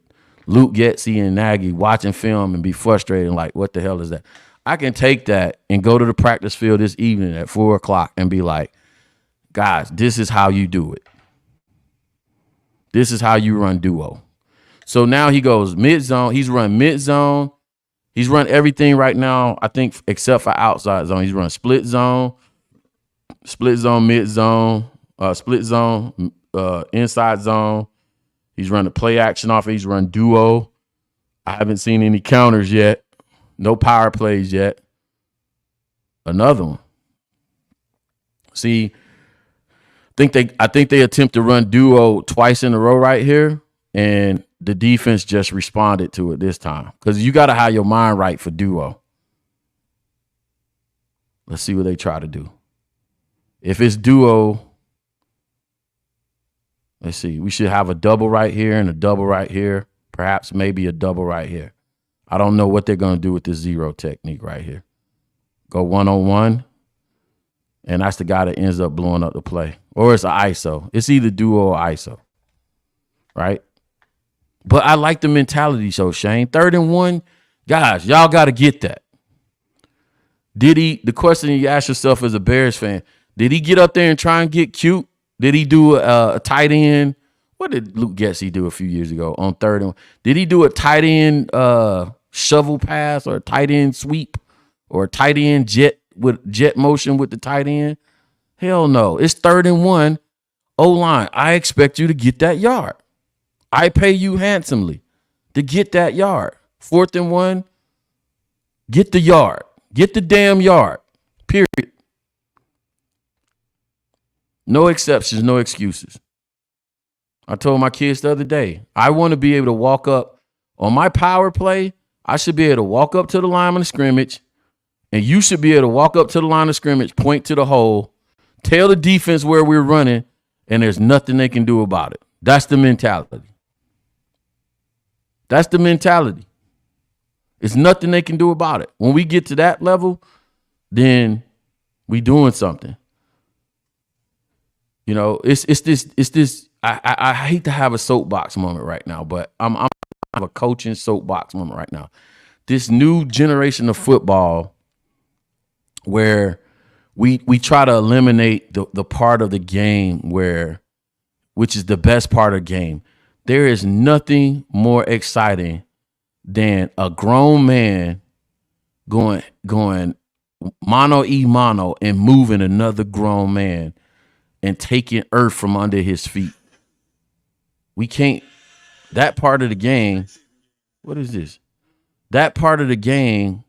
Luke Getsy and Nagy watching film and be frustrated and like, what the hell is that? I can take that and go to the practice field this evening at 4:00 and be like, guys, this is how you do it. This is how you run duo. So now he goes mid-zone. He's run mid-zone. He's run everything right now, I think, except for outside zone. He's run split zone, mid-zone, split zone, inside zone. He's run the play action off. He's run duo. I haven't seen any counters yet. No power plays yet. Another one. See, I think they attempt to run duo twice in a row right here, and the defense just responded to it this time because you got to have your mind right for duo. Let's see what they try to do. If it's duo, let's see. We should have a double right here and a double right here. Perhaps maybe a double right here. I don't know what they're going to do with this zero technique right here. Go one-on-one, and that's the guy that ends up blowing up the play. Or it's an ISO. It's either duo or ISO, right? But I like the mentality, so Shane. 3rd and 1, guys, y'all got to get that. The question you ask yourself as a Bears fan, did he get up there and try and get cute? Did he do a tight end? What did Luke Getsy do a few years ago on 3rd and 1? Did he do a tight end shovel pass or a tight end sweep or a tight end jet motion with the tight end? Hell no. It's 3rd and 1. O-line, I expect you to get that yard. I pay you handsomely to get that yard. 4th and 1, get the yard. Get the damn yard. Period. No exceptions, no excuses. I told my kids the other day, I want to be able to walk up on my power play. I should be able to walk up to the line of scrimmage, and you should be able to walk up to the line of scrimmage, point to the hole, tell the defense where we're running, and there's nothing they can do about it. That's the mentality. That's the mentality. It's nothing they can do about it. When we get to that level, then we doing something. You know, it's this. I hate to have a soapbox moment right now, but I'm have a coaching soapbox moment right now. This new generation of football where we try to eliminate the part of the game which is the best part of the game. There is nothing more exciting than a grown man going mano a mano and moving another grown man and taking earth from under his feet. We can't, that part of the game, what is this? That part of the game,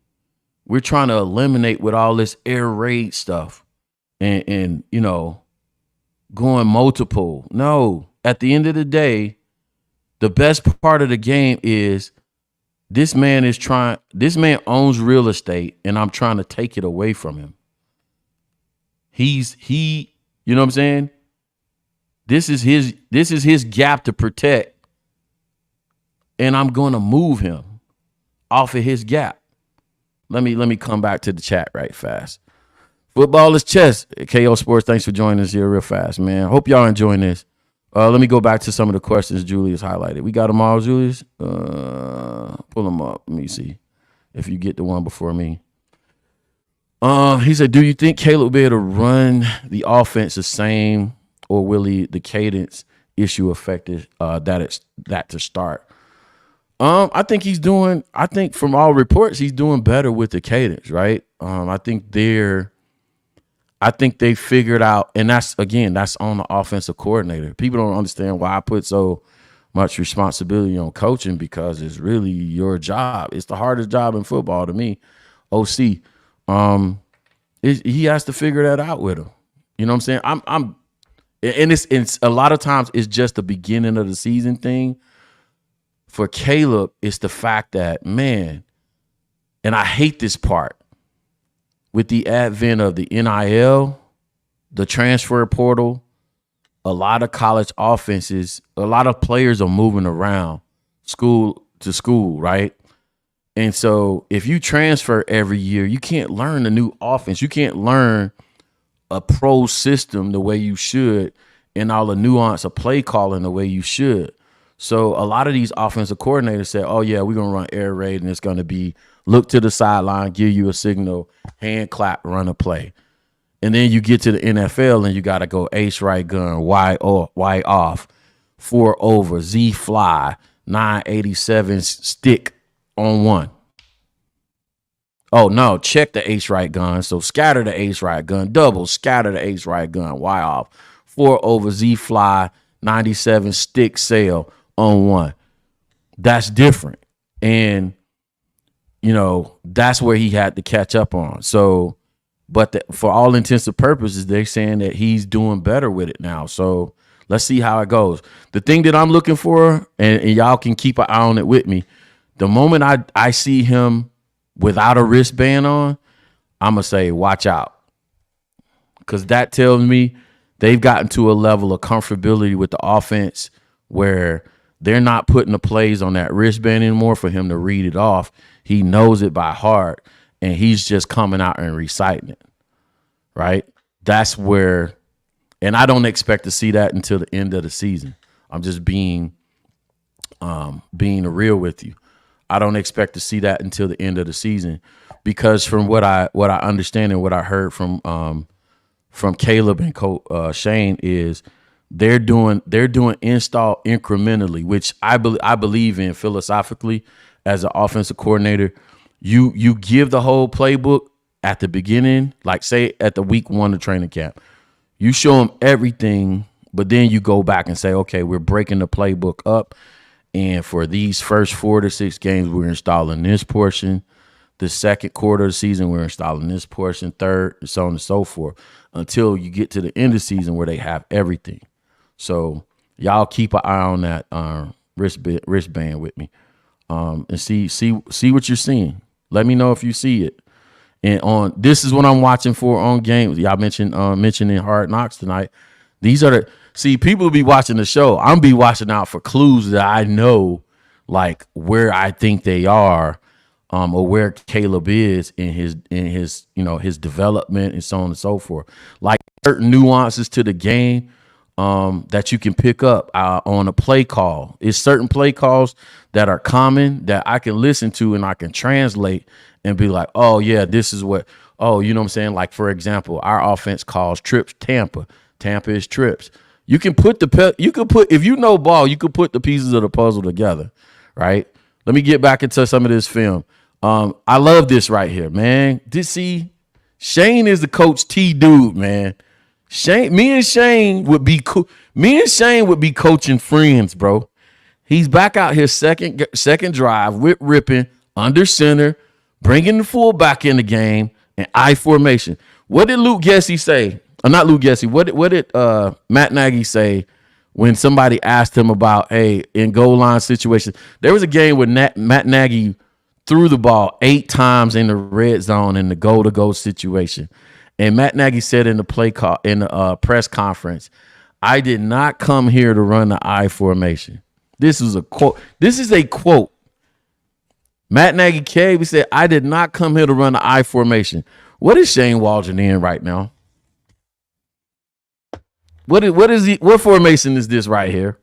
we're trying to eliminate with all this air raid stuff and you know, going multiple. No, at the end of the day, the best part of the game is this man owns real estate and I'm trying to take it away from him. You know what I'm saying? This is his gap to protect, and I'm going to move him off of his gap. Let me come back to the chat right fast. Football is chess. KO Sports, thanks for joining us here real fast, man. Hope y'all enjoying this. Let me go back to some of the questions Julius highlighted. We got them all, Julius? Pull them up. Let me see if you get the one before me. He said, do you think Caleb will be able to run the offense the same, or will the cadence issue affect it, that to start? I think from all reports, he's doing better with the cadence, right? I think they figured out, and that's on the offensive coordinator. People don't understand why I put so much responsibility on coaching, because it's really your job. It's the hardest job in football to me, OC. He has to figure that out with him. You know what I'm saying? And it's a lot of times it's just the beginning of the season thing. For Caleb, it's the fact that, man, and I hate this part, with the advent of the NIL, the transfer portal, a lot of college offenses, a lot of players are moving around school to school, right? And so if you transfer every year, you can't learn a new offense. You can't learn a pro system the way you should, and all the nuance of play calling the way you should. So a lot of these offensive coordinators say, oh, yeah, we're going to run air raid, and it's going to be look to the sideline, give you a signal, hand clap, run a play. And then you get to the NFL, and you got to go ace right gun, Y off, 4 over, Z fly, 987 stick on 1. Oh, no, check the ace right gun. So scatter the ace right gun, double, scatter the ace right gun, Y off, 4 over, Z fly, 97 stick sail on 1. That's different. And, that's where he had to catch up on. So, but for all intents and purposes, they're saying that he's doing better with it now. So let's see how it goes. The thing that I'm looking for, and y'all can keep an eye on it with me, the moment I see him without a wristband on, I'm going to say, watch out. Because that tells me they've gotten to a level of comfortability with the offense where they're not putting the plays on that wristband anymore for him to read it off. He knows it by heart, and he's just coming out and reciting it, right? That's where, and I don't expect to see that until the end of the season. I'm just being real with you. I don't expect to see that until the end of the season, because from what I understand and what I heard from Caleb and Coach Shane is they're doing install incrementally, which I believe in philosophically as an offensive coordinator. You give the whole playbook at the beginning, like say at the week 1 of training camp. You show them everything, but then you go back and say, okay, we're breaking the playbook up. And for these first 4 to 6 games, we're installing this portion. The second quarter of the season, we're installing this portion, third, and so on and so forth, until you get to the end of the season where they have everything. So y'all keep an eye on that wristband with me, and see what you're seeing. Let me know if you see it. And this is what I'm watching for on games. Y'all mentioning Hard Knocks tonight. These are people be watching the show. I'm be watching out for clues that I know, like where I think they are, or where Caleb is in his his development and so on and so forth. Like certain nuances to the game that you can pick up on a play call. It's certain play calls that are common that I can listen to and I can translate and be like, oh yeah, this is what. Oh, you know what I'm saying? Like for example, our offense calls trips Tampa. Tampa is trips. You can put if you know ball, you can put the pieces of the puzzle together, right? Let me get back into some of this film. I love this right here, man. Shane is the Coach T dude, man. Me and Shane would be coaching friends, bro. He's back out here second drive with ripping under center, bringing the fullback in the game, and I formation. What did Luke Gessie say? Not Luke Gessie. What did Matt Nagy say when somebody asked him about, hey, in goal line situation? There was a game where Matt Nagy threw the ball 8 times in the red zone in the goal-to-goal situation. And Matt Nagy said in the press conference, I did not come here to run the I formation. This is a quote. This is a quote. Matt Nagy came. He said, I did not come here to run the I formation. What is Shane Waldron in right now? What formation is this right here?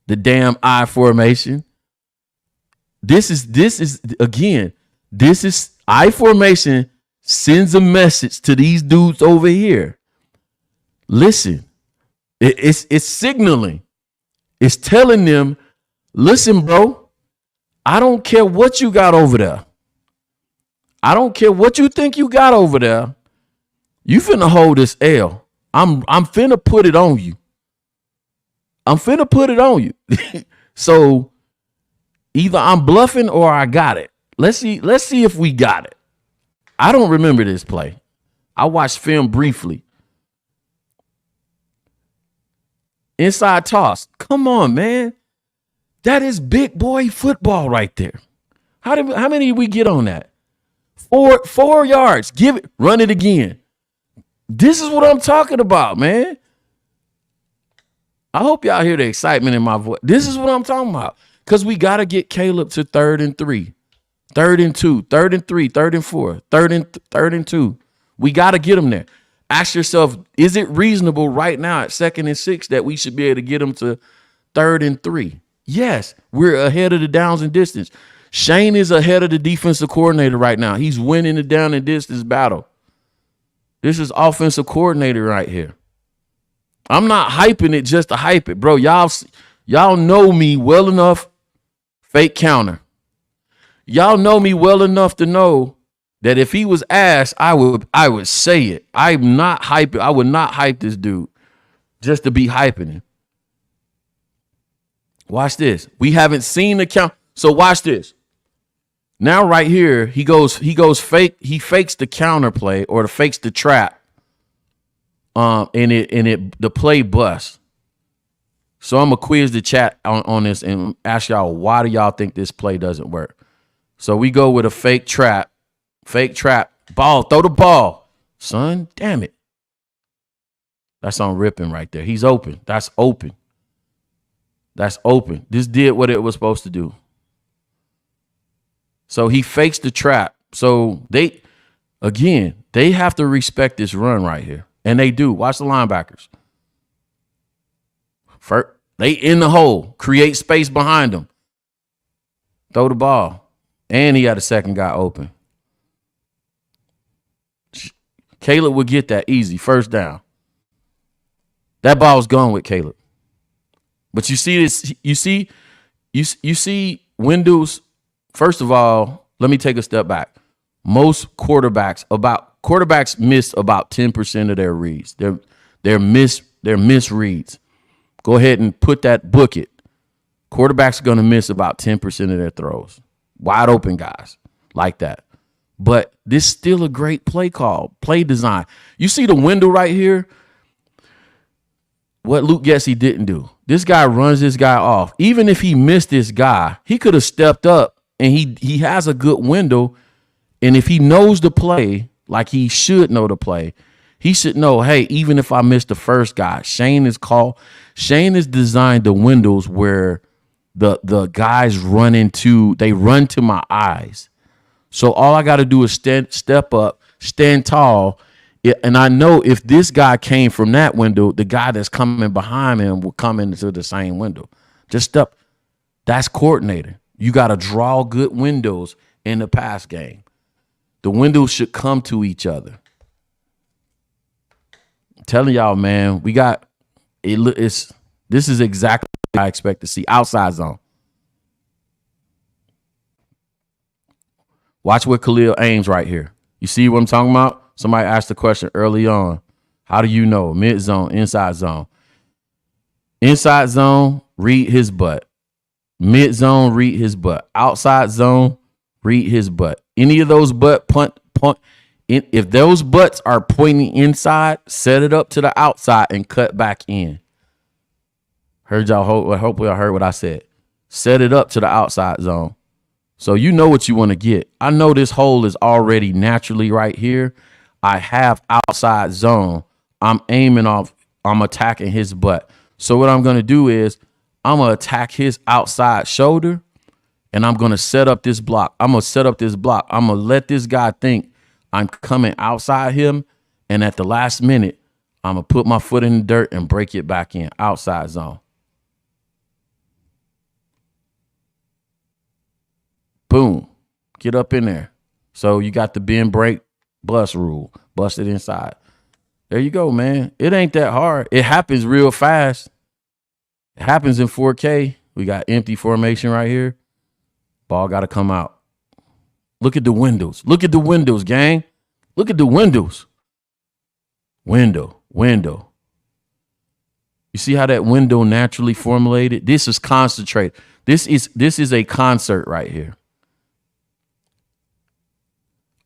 The damn I formation. This is I formation sends a message to these dudes over here. Listen, it's signaling. It's telling them, listen, bro, I don't care what you got over there. I don't care what you think you got over there. You finna hold this L. I'm finna put it on you. I'm finna put it on you. So either I'm bluffing or I got it. Let's see if we got it. I don't remember this play. I watched film briefly. Inside toss. Come on, man. That is big boy football right there. How many did we get on that? 4 yards. Give it. Run it again. This is what I'm talking about, man. I hope y'all hear the excitement in my voice. This is what I'm talking about. Because we got to get Caleb to 3rd and 3, 3rd and 2, 3rd and 3, 3rd and 4, 3rd and 2. We got to get him there. Ask yourself, is it reasonable right now at 2nd and 6 that we should be able to get him to 3rd and 3? Yes, we're ahead of the downs and distance. Shane is ahead of the defensive coordinator right now. He's winning the down and distance battle. This is offensive coordinator right here. I'm not hyping it just to hype it, bro. Y'all know me well enough. Fake counter. Y'all know me well enough to know that if he was asked, I would say it. I'm not hyping. I would not hype this dude just to be hyping him. Watch this. We haven't seen the count. So watch this. Now right here, he goes fake. He fakes the counter play or fakes the trap. The play busts. So I'm gonna quiz the chat on this and ask y'all, why do y'all think this play doesn't work? So we go with a fake trap, ball, throw the ball, son. Damn it. That's on ripping right there. He's open. That's open. This did what it was supposed to do. So he fakes the trap. So they have to respect this run right here. And they do. Watch the linebackers. First, they in the hole. Create space behind them. Throw the ball. And he got a second guy open. Caleb would get that easy. First down. That ball's gone with Caleb. But you see this, you see windows. First of all, let me take a step back. Most quarterbacks miss about 10% of their reads. They're misreads. Go ahead and book it. Quarterbacks are going to miss about 10% of their throws. Wide open guys like that. But this is still a great play call, play design. You see the window right here? What Luke Getsy didn't do. This guy runs this guy off. Even if he missed this guy, he could have stepped up, and he has a good window. And if he knows the play, like he should know the play, he should know, hey, even if I miss the first guy, Shane has designed the windows where the guys run to my eyes. So all I got to do is step up, stand tall. And I know if this guy came from that window, the guy that's coming behind him will come into the same window. Just step. That's coordinator. You got to draw good windows in the pass game. The windows should come to each other. I'm telling y'all, man, we got it. This is exactly what I expect to see. Outside zone. Watch where Khalil aims right here. You see what I'm talking about? Somebody asked the question early on. How do you know? Mid zone, inside zone. Inside zone, read his butt. Mid zone, read his butt. Outside zone, read his butt. Any of those butt punt. If those butts are pointing inside, set it up to the outside and cut back in. Heard y'all? Hopefully I heard what I said. Set it up to the outside zone. So you know what you want to get. I know this hole is already naturally right here. I have outside zone. I'm aiming off I'm attacking his butt. So what I'm going to do is I'm going to attack his outside shoulder, and I'm going to set up this block. I'm going to set up this block. I'm going to let this guy think I'm coming outside him, and at the last minute, I'm going to put my foot in the dirt and break it back in, outside zone. Boom. Get up in there. So you got the bend, break, bust rule. Bust it inside. There you go, man. It ain't that hard. It happens real fast. It happens in 4K. We got empty formation right here. Ball got to come out. Look at the windows. Look at the windows, gang. Look at the windows. Window. You see how that window naturally formulated? This is concentrated. This is a concert right here.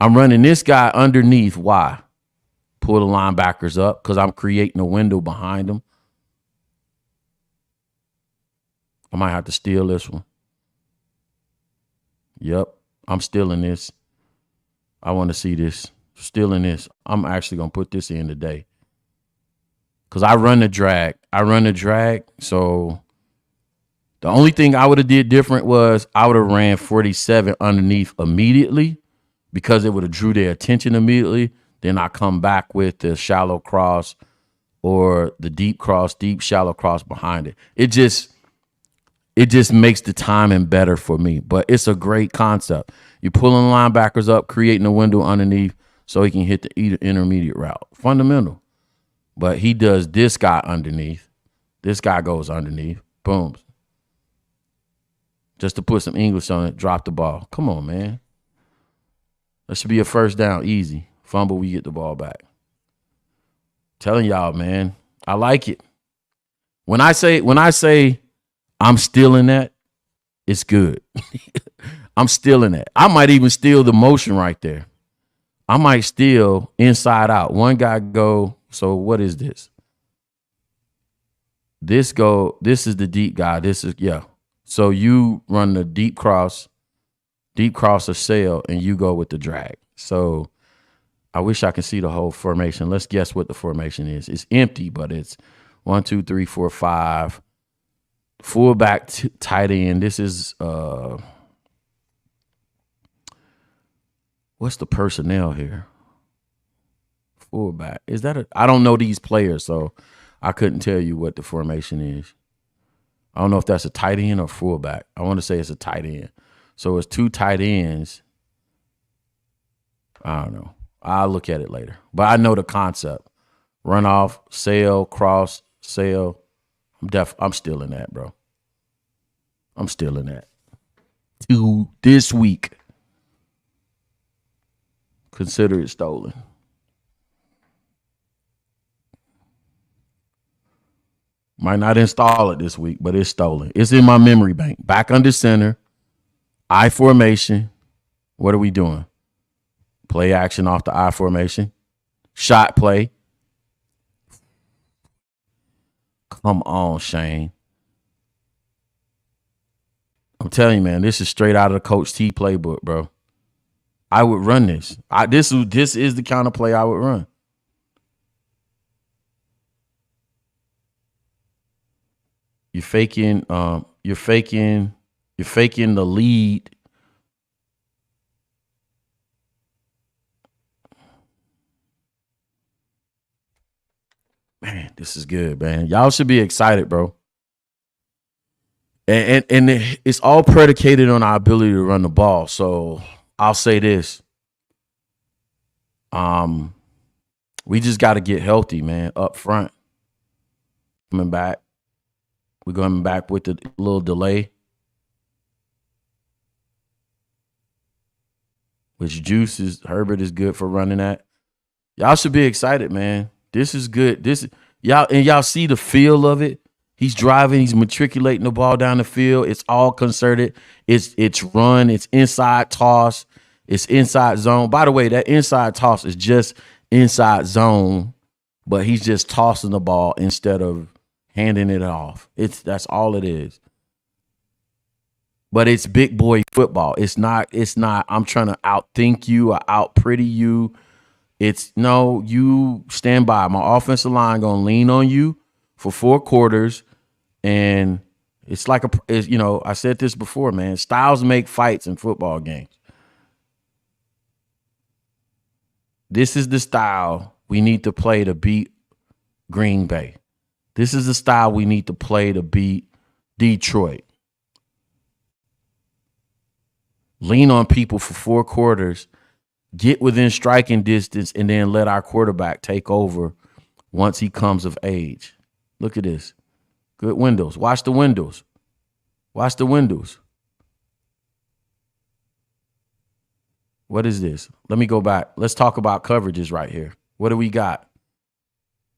I'm running this guy underneath. Why? Pull the linebackers up because I'm creating a window behind them. I might have to steal this one. Yep, I'm stealing this. I want to see this. Stealing this. I'm actually going to put this in today. Because I run the drag. So the only thing I would have did different was I would have ran 47 underneath immediately because it would have drew their attention immediately. Then I come back with the shallow cross or the deep cross, deep shallow cross behind it. It just makes the timing better for me. But it's a great concept. You're pulling linebackers up, creating a window underneath so he can hit the intermediate route. Fundamental. But he does this guy underneath. This guy goes underneath. Boom. Just to put some English on it, drop the ball. Come on, man. That should be a first down. Easy. Fumble, we get the ball back. Telling y'all, man, I like it. When I say I'm stealing that, it's good. I'm stealing that. I might even steal the motion right there. I might steal inside out. One guy go, so what is this? This is the deep guy. So you run the deep cross or sail, and you go with the drag. So I wish I could see the whole formation. Let's guess what the formation is. It's empty, but it's 1, 2, 3, 4, 5. Fullback, tight end. This is what's the personnel here? Fullback. Is that I don't know these players, so I couldn't tell you what the formation is. I don't know if that's a tight end or fullback. I want to say it's a tight end. So it's 2 tight ends. I don't know. I'll look at it later. But I know the concept. Run off, sail, cross, sail. I'm stealing that, bro. I'm stealing that. This week. Consider it stolen. Might not install it this week, but it's stolen. It's in my memory bank. Back under center. I formation. What are we doing? Play action off the I formation. Shot play. Come on, Shane. I'm telling you, man, this is straight out of the Coach T playbook, bro. I would run this. This is the kind of play I would run. You're faking the lead. Man, this is good, man. Y'all should be excited, bro. And it's all predicated on our ability to run the ball. So I'll say this. We just got to get healthy, man, up front. Coming back. We're going back with a little delay. Which Herbert is good for running that. Y'all should be excited, man. This is good. Y'all see the feel of it. He's driving, he's matriculating the ball down the field. It's all concerted. It's run, it's inside toss, it's inside zone. By the way, that inside toss is just inside zone, but he's just tossing the ball instead of handing it off. That's all it is. But it's big boy football. It's not I'm trying to outthink you or out pretty you. It's no, you stand by. My offensive line gonna lean on you for 4 quarters, and it's like I said this before, man. Styles make fights in football games. This is the style we need to play to beat Green Bay. This is the style we need to play to beat Detroit. Lean on people for 4 quarters, get within striking distance, and then let our quarterback take over once he comes of age. Look at this. Good windows. Watch the windows. Watch the windows. What is this? Let me go back. Let's talk about coverages right here. What do we got?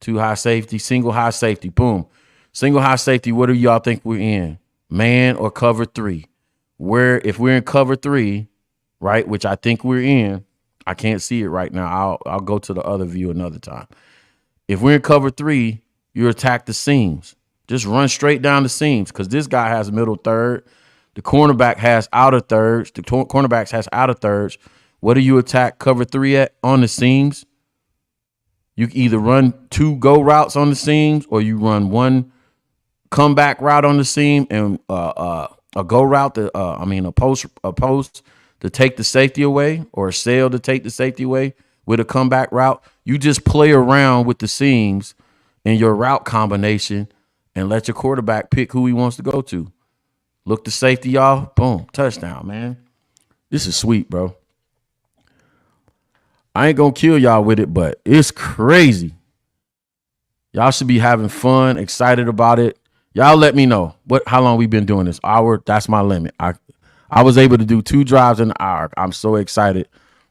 2 high safety, single high safety. Boom. Single high safety, what do y'all think we're in? Man or cover 3? If we're in cover 3, right, which I think we're in, I can't see it right now. I'll go to the other view another time. If we're in cover 3, you attack the seams. Just run straight down the seams because this guy has middle third. The cornerback has outer thirds. The cornerbacks has outer thirds. What do you attack cover 3 at on the seams? You can either run 2 go routes on the seams or you run 1 comeback route on the seam and a go route, a post to take the safety away or a sail to take the safety away with a comeback route. You just play around with the seams in your route combination and let your quarterback pick who he wants to go to. Look the safety off, boom, touchdown, man. This is sweet, bro. I ain't gonna kill y'all with it, but it's crazy. Y'all should be having fun, excited about it. Y'all let me know how long we been doing this. Hour, that's my limit. I was able to do 2 drives in an hour. I'm so excited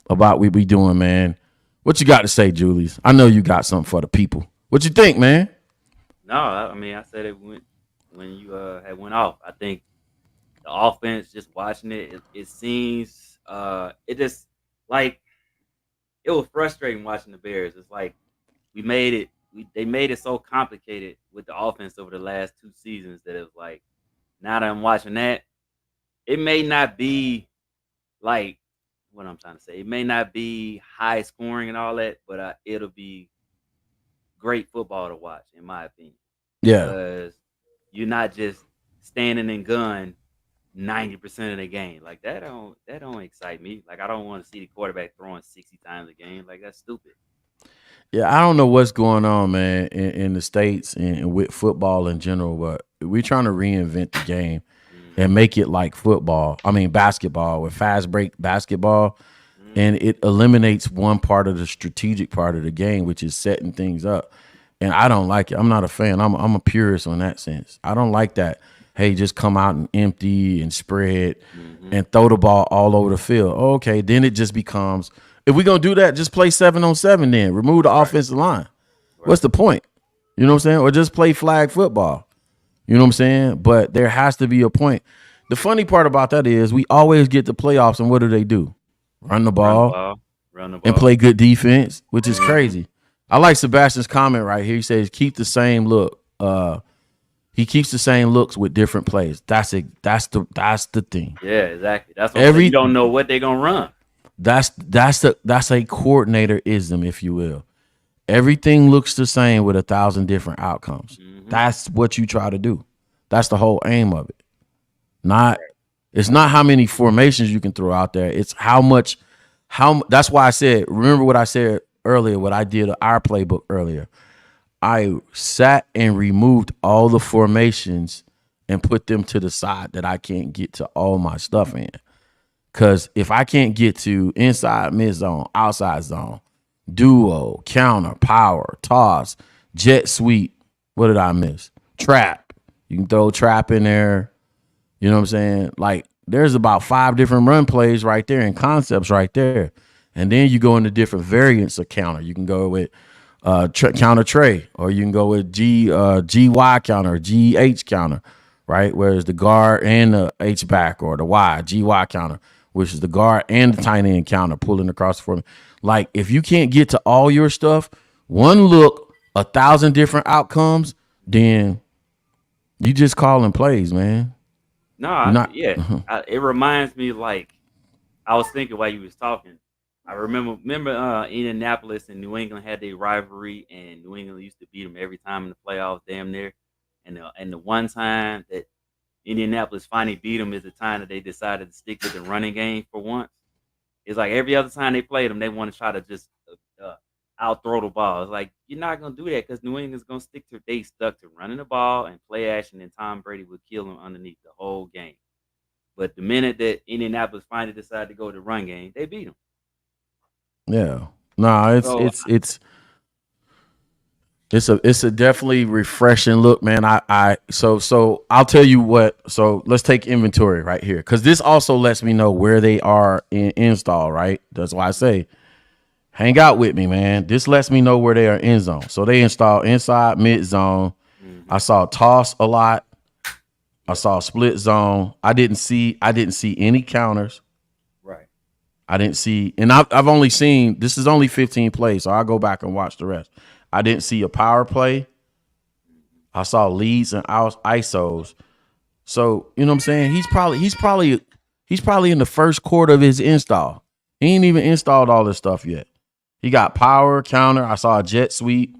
about what we doing, man. What you got to say, Julius? I know you got something for the people. What you think, man? No, I mean, I said it when you had went off. I think the offense, just watching it seems it just like it was frustrating watching the Bears. It's like they made it so complicated with the offense over the last 2 seasons that it was like, now that I'm watching that, it may not be like what I'm trying to say. It may not be high scoring and all that, but it'll be great football to watch, in my opinion. Yeah. Because you're not just standing in gun 90% of the game. Like that don't excite me. Like I don't want to see the quarterback throwing 60 times a game. Like that's stupid. Yeah, I don't know what's going on, man, in the States and with football in general, but we're trying to reinvent the game and make it like basketball with fast break basketball. And it eliminates one part of the strategic part of the game, which is setting things up. And I don't like it. I'm not a fan. I'm a purist on that sense. I don't like that. Hey, just come out and empty and spread and throw the ball all over the field. Okay, then it just becomes, if we're going to do that, just play 7-on-7 then. Remove the offensive line. What's the point? You know what I'm saying? Or just play flag football. You know what I'm saying? But there has to be a point. The funny part about that is we always get to playoffs, and what do? Run the ball and play good defense, which is crazy. I like Sebastian's comment right here. He says, keep the same look. He keeps the same looks with different plays. That's the thing. Yeah, exactly. That's what you don't know what they're gonna run. That's a coordinator-ism, if you will. Everything looks the same with 1,000 different outcomes. That's what you try to do. That's the whole aim of it. It's not how many formations you can throw out there. It's that's why I said, remember what I said earlier, what I did our playbook earlier. I sat and removed all the formations and put them to the side that I can't get to all my stuff in. Because if I can't get to inside mid zone, outside zone, duo, counter, power, toss, jet sweep, what did I miss? Trap. You can throw trap in there. You know what I'm saying? Like, there's about 5 different run plays right there and concepts right there. And then you go into different variants of counter. You can go with counter tray, or you can go with GY counter, GH counter, right? Whereas the guard and the H back, or the GY counter, which is the guard and the tight end counter pulling across the form. Like, if you can't get to all your stuff, one look, 1,000 different outcomes, then you just calling plays, man. No, it reminds me, like, I was thinking while you was talking, I remember Indianapolis and New England had their rivalry, and New England used to beat them every time in the playoffs, damn near. And the one time that Indianapolis finally beat them is the time that they decided to stick with the running game for once. It's like every other time they played them, they want to try to just out throw the ball. It's like you're not gonna do that because New England's gonna stick to they stuck to running the ball and play action, and Tom Brady would kill them underneath the whole game. But the minute that Indianapolis finally decided to go to run game, they beat them. Yeah. No, So it's a definitely refreshing look, man. So I'll tell you what. So let's take inventory right here, because this also lets me know where they are in install. Right, that's why I say hang out with me, man. This lets me know where they are in zone. So they install inside mid zone. I saw toss a lot. I saw split zone. I didn't see any counters. right, I didn't see, and I've only seen, this is only 15 plays, so I'll go back and watch the rest. I didn't see a power play. I saw leads and ISOs. So, you know what I'm saying? He's probably in the first quarter of his install. He ain't even installed all this stuff yet. He got power, counter. I saw a jet sweep.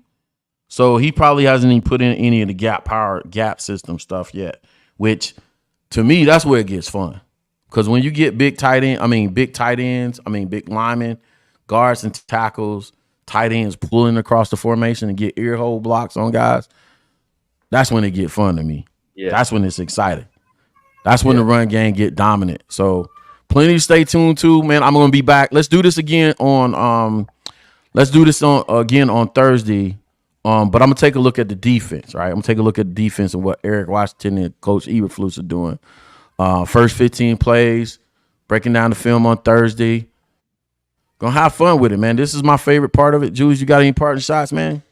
So he probably hasn't even put in any of the gap system stuff yet, which to me, that's where it gets fun. Because when you get big tight ends, big linemen, guards and tackles, tight ends pulling across the formation and get ear hole blocks on guys, that's when it get fun to me. yeah, That's when it's exciting. That's when the run game get dominant. So plenty to stay tuned to, man. I'm gonna be back. Let's do this again on Thursday. But I'm gonna take a look at the defense, right? I'm gonna take a look at the defense and what Eric Washington and Coach Eberflus are doing. First 15 plays, breaking down the film on Thursday. Gonna have fun with it, man. This is my favorite part of it. Julius, you got any parting shots, man?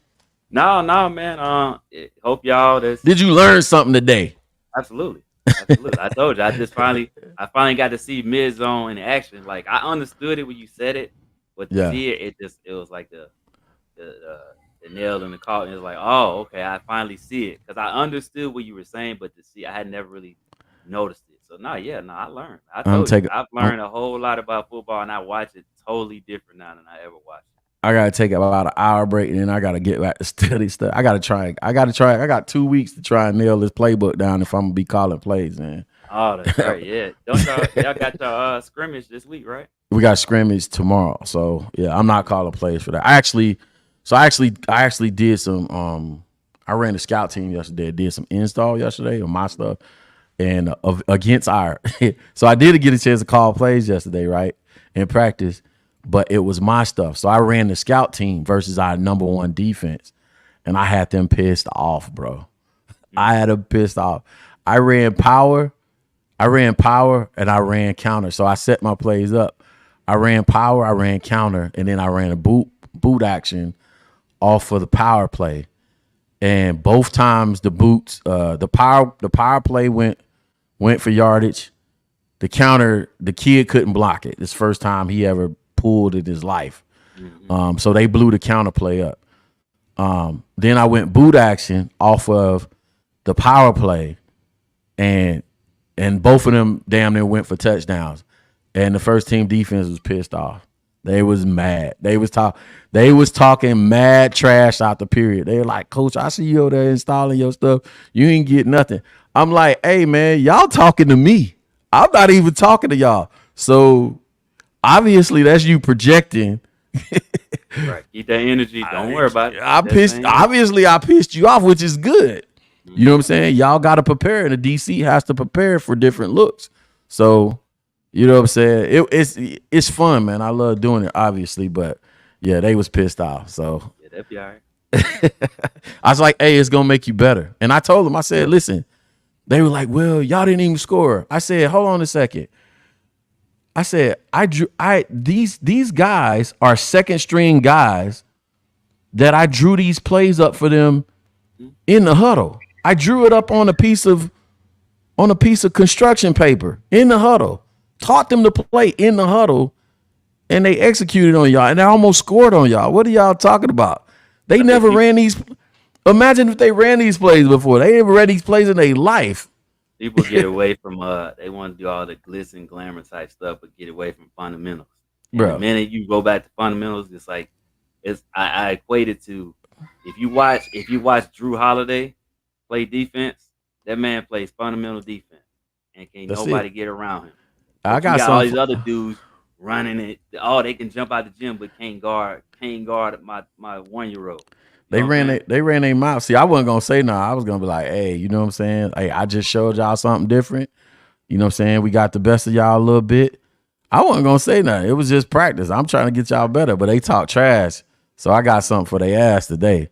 no, man. Hope y'all. Did you learn something today? Absolutely. I told you. I finally got to see mid zone in action. Like I understood it when you said it, but to see it, it was like the nail in the coffin. It was like, oh, okay, I finally see it because I understood what you were saying, but to see, I had never really noticed it. So I learned. I've learned a whole lot about football, and I watch it totally different now than I ever watched it. I gotta take about an hour break, and then I gotta get back to study stuff. I gotta try. I got 2 weeks to try and nail this playbook down if I'm gonna be calling plays, man. Oh, that's right. Yeah. Don't y'all got your scrimmage this week, right? We got scrimmage tomorrow, so yeah, I'm not calling plays for that. I actually did some. I ran the scout team yesterday. Did some install yesterday on my stuff, and against our. So I did get a chance to call plays yesterday, right, in practice, but it was my stuff. So I ran the scout team versus our number one defense, and I had them pissed off, bro. I had them pissed off. I ran power, and I ran counter. So I set my plays up. I ran power, I ran counter, and then I ran a boot action off for the power play. And both times the boots, the power play went for yardage. The counter, the kid couldn't block it. This first time he ever pulled in his life. So they blew the counter play up. Then I went boot action off of the power play, and both of them damn near went for touchdowns. And the first team defense was pissed off. They was mad. They was talking mad trash out the period. They were like, Coach, I see you over there installing your stuff. You ain't get nothing. I'm like, hey man, y'all talking to me. I'm not even talking to y'all. So obviously that's you projecting. Right. Keep that energy. Don't worry about it. Obviously I pissed you off, which is good. You know what I'm saying? Y'all got to prepare, and the DC has to prepare for different looks. So, you know what I'm saying? It's fun, man. I love doing it, obviously, but yeah, they was pissed off. So Yeah, that'd be all right. I was like, hey, it's gonna make you better. And I told them, I said, listen, they were like, well, y'all didn't even score. I said, hold on a second. I said, these guys are second string guys that I drew these plays up for them in the huddle. I drew it up on a piece of construction paper in the huddle, taught them to play in the huddle, and they executed on y'all, and they almost scored on y'all. What are y'all talking about? They never ran these. Imagine if they ran these plays before. They never ran these plays in their life. People get away from they want to do all the glitz and glamour type stuff, but get away from fundamentals. And the bro. minute you go back to fundamentals, it's like I equate it to if you watch Drew Holiday play defense, that man plays fundamental defense, and can't That's nobody it. get around him. I But you got got all something. these other dudes running it. Oh, they can jump out the gym, but can't guard my 1-year-old. You know what I'm saying? They ran their mouth. See, I wasn't gonna say no. I was gonna be like, hey, you know what I'm saying? Hey, I just showed y'all something different. You know what I'm saying? We got the best of y'all a little bit. I wasn't gonna say nothing. It was just practice. I'm trying to get y'all better, but they talk trash. So I got something for their ass today.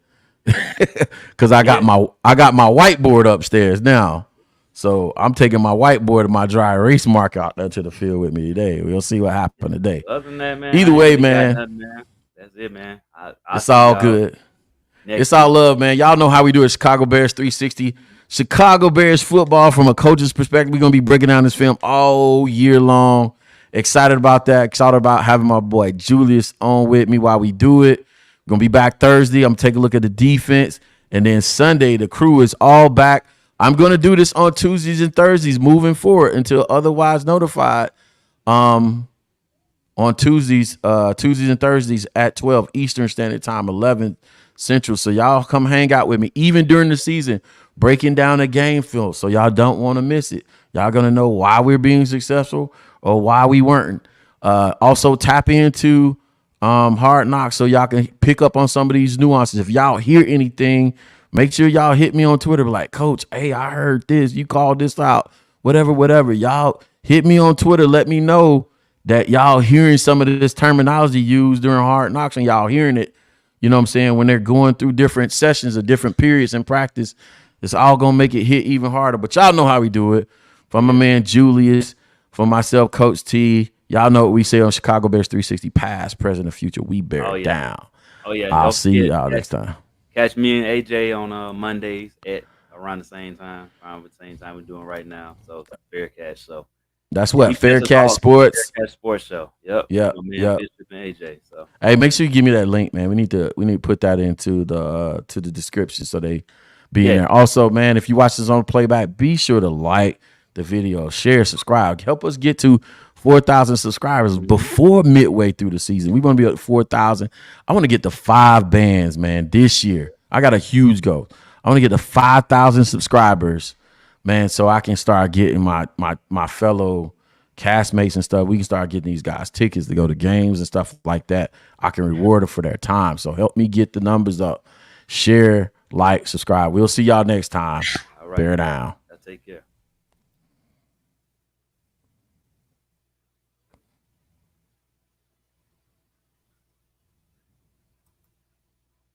Cause I got my whiteboard upstairs now. So I'm taking my whiteboard and my dry erase marker out there to the field with me today. We'll see what happened today. Other than that, man, Either I ain't way, really got man, nothing, man. That's it, man. I'll it's see all y'all good. next It's all week. love, man. Y'all know how we do it. Chicago Bears 360. Chicago Bears football from a coach's perspective. We're going to be breaking down this film all year long. Excited about that. Excited about having my boy Julius on with me while we do it. Going to be back Thursday. I'm going to take a look at the defense. And then Sunday, the crew is all back. I'm going to do this on Tuesdays and Thursdays moving forward until otherwise notified. On Tuesdays and Thursdays at 12 Eastern Standard Time, 11 Central. So y'all come hang out with me, even during the season, breaking down the game film. So y'all don't want to miss it. Y'all gonna know why we're being successful or why we weren't. Also tap into Hard Knocks so y'all can pick up on some of these nuances. If y'all hear anything, make sure y'all hit me on Twitter. Be like, Coach, hey, I heard this. You called this out. Whatever. Y'all hit me on Twitter. Let me know that y'all hearing some of this terminology used during Hard Knocks and y'all hearing it, you know what I'm saying, when they're going through different sessions or different periods in practice, it's all going to make it hit even harder. But y'all know how we do it. From my man Julius, from myself, Coach T, y'all know what we say on Chicago Bears 360, past, present, and future. We bear Oh it yeah. down. Oh yeah. I'll Don't see forget, y'all next time. catch me and AJ on Mondays at around the same time, around the same time we're doing right now. So Fair Catch. So That's what, Fair defensive Catch Hall, Sports. Fair Catch Sports Show. Yep. Yep, My man yep. Bishop and AJ. So Hey, make sure you give me that link, man. We need to put that into the to the description so they be in Yeah. there. Also, man, if you watch this on playback, be sure to like the video, share, subscribe. Help us get to 4,000 subscribers before midway through the season. We want to be at 4,000. I want to get to 5 bands, man, this year. I got a huge goal. I want to get to 5,000 subscribers, man, so I can start getting my fellow castmates and stuff. We can start getting these guys tickets to go to games and stuff like that. I can reward them for their time. So help me get the numbers up. Share, like, subscribe. We'll see y'all next time. all right. Bear down. Take care.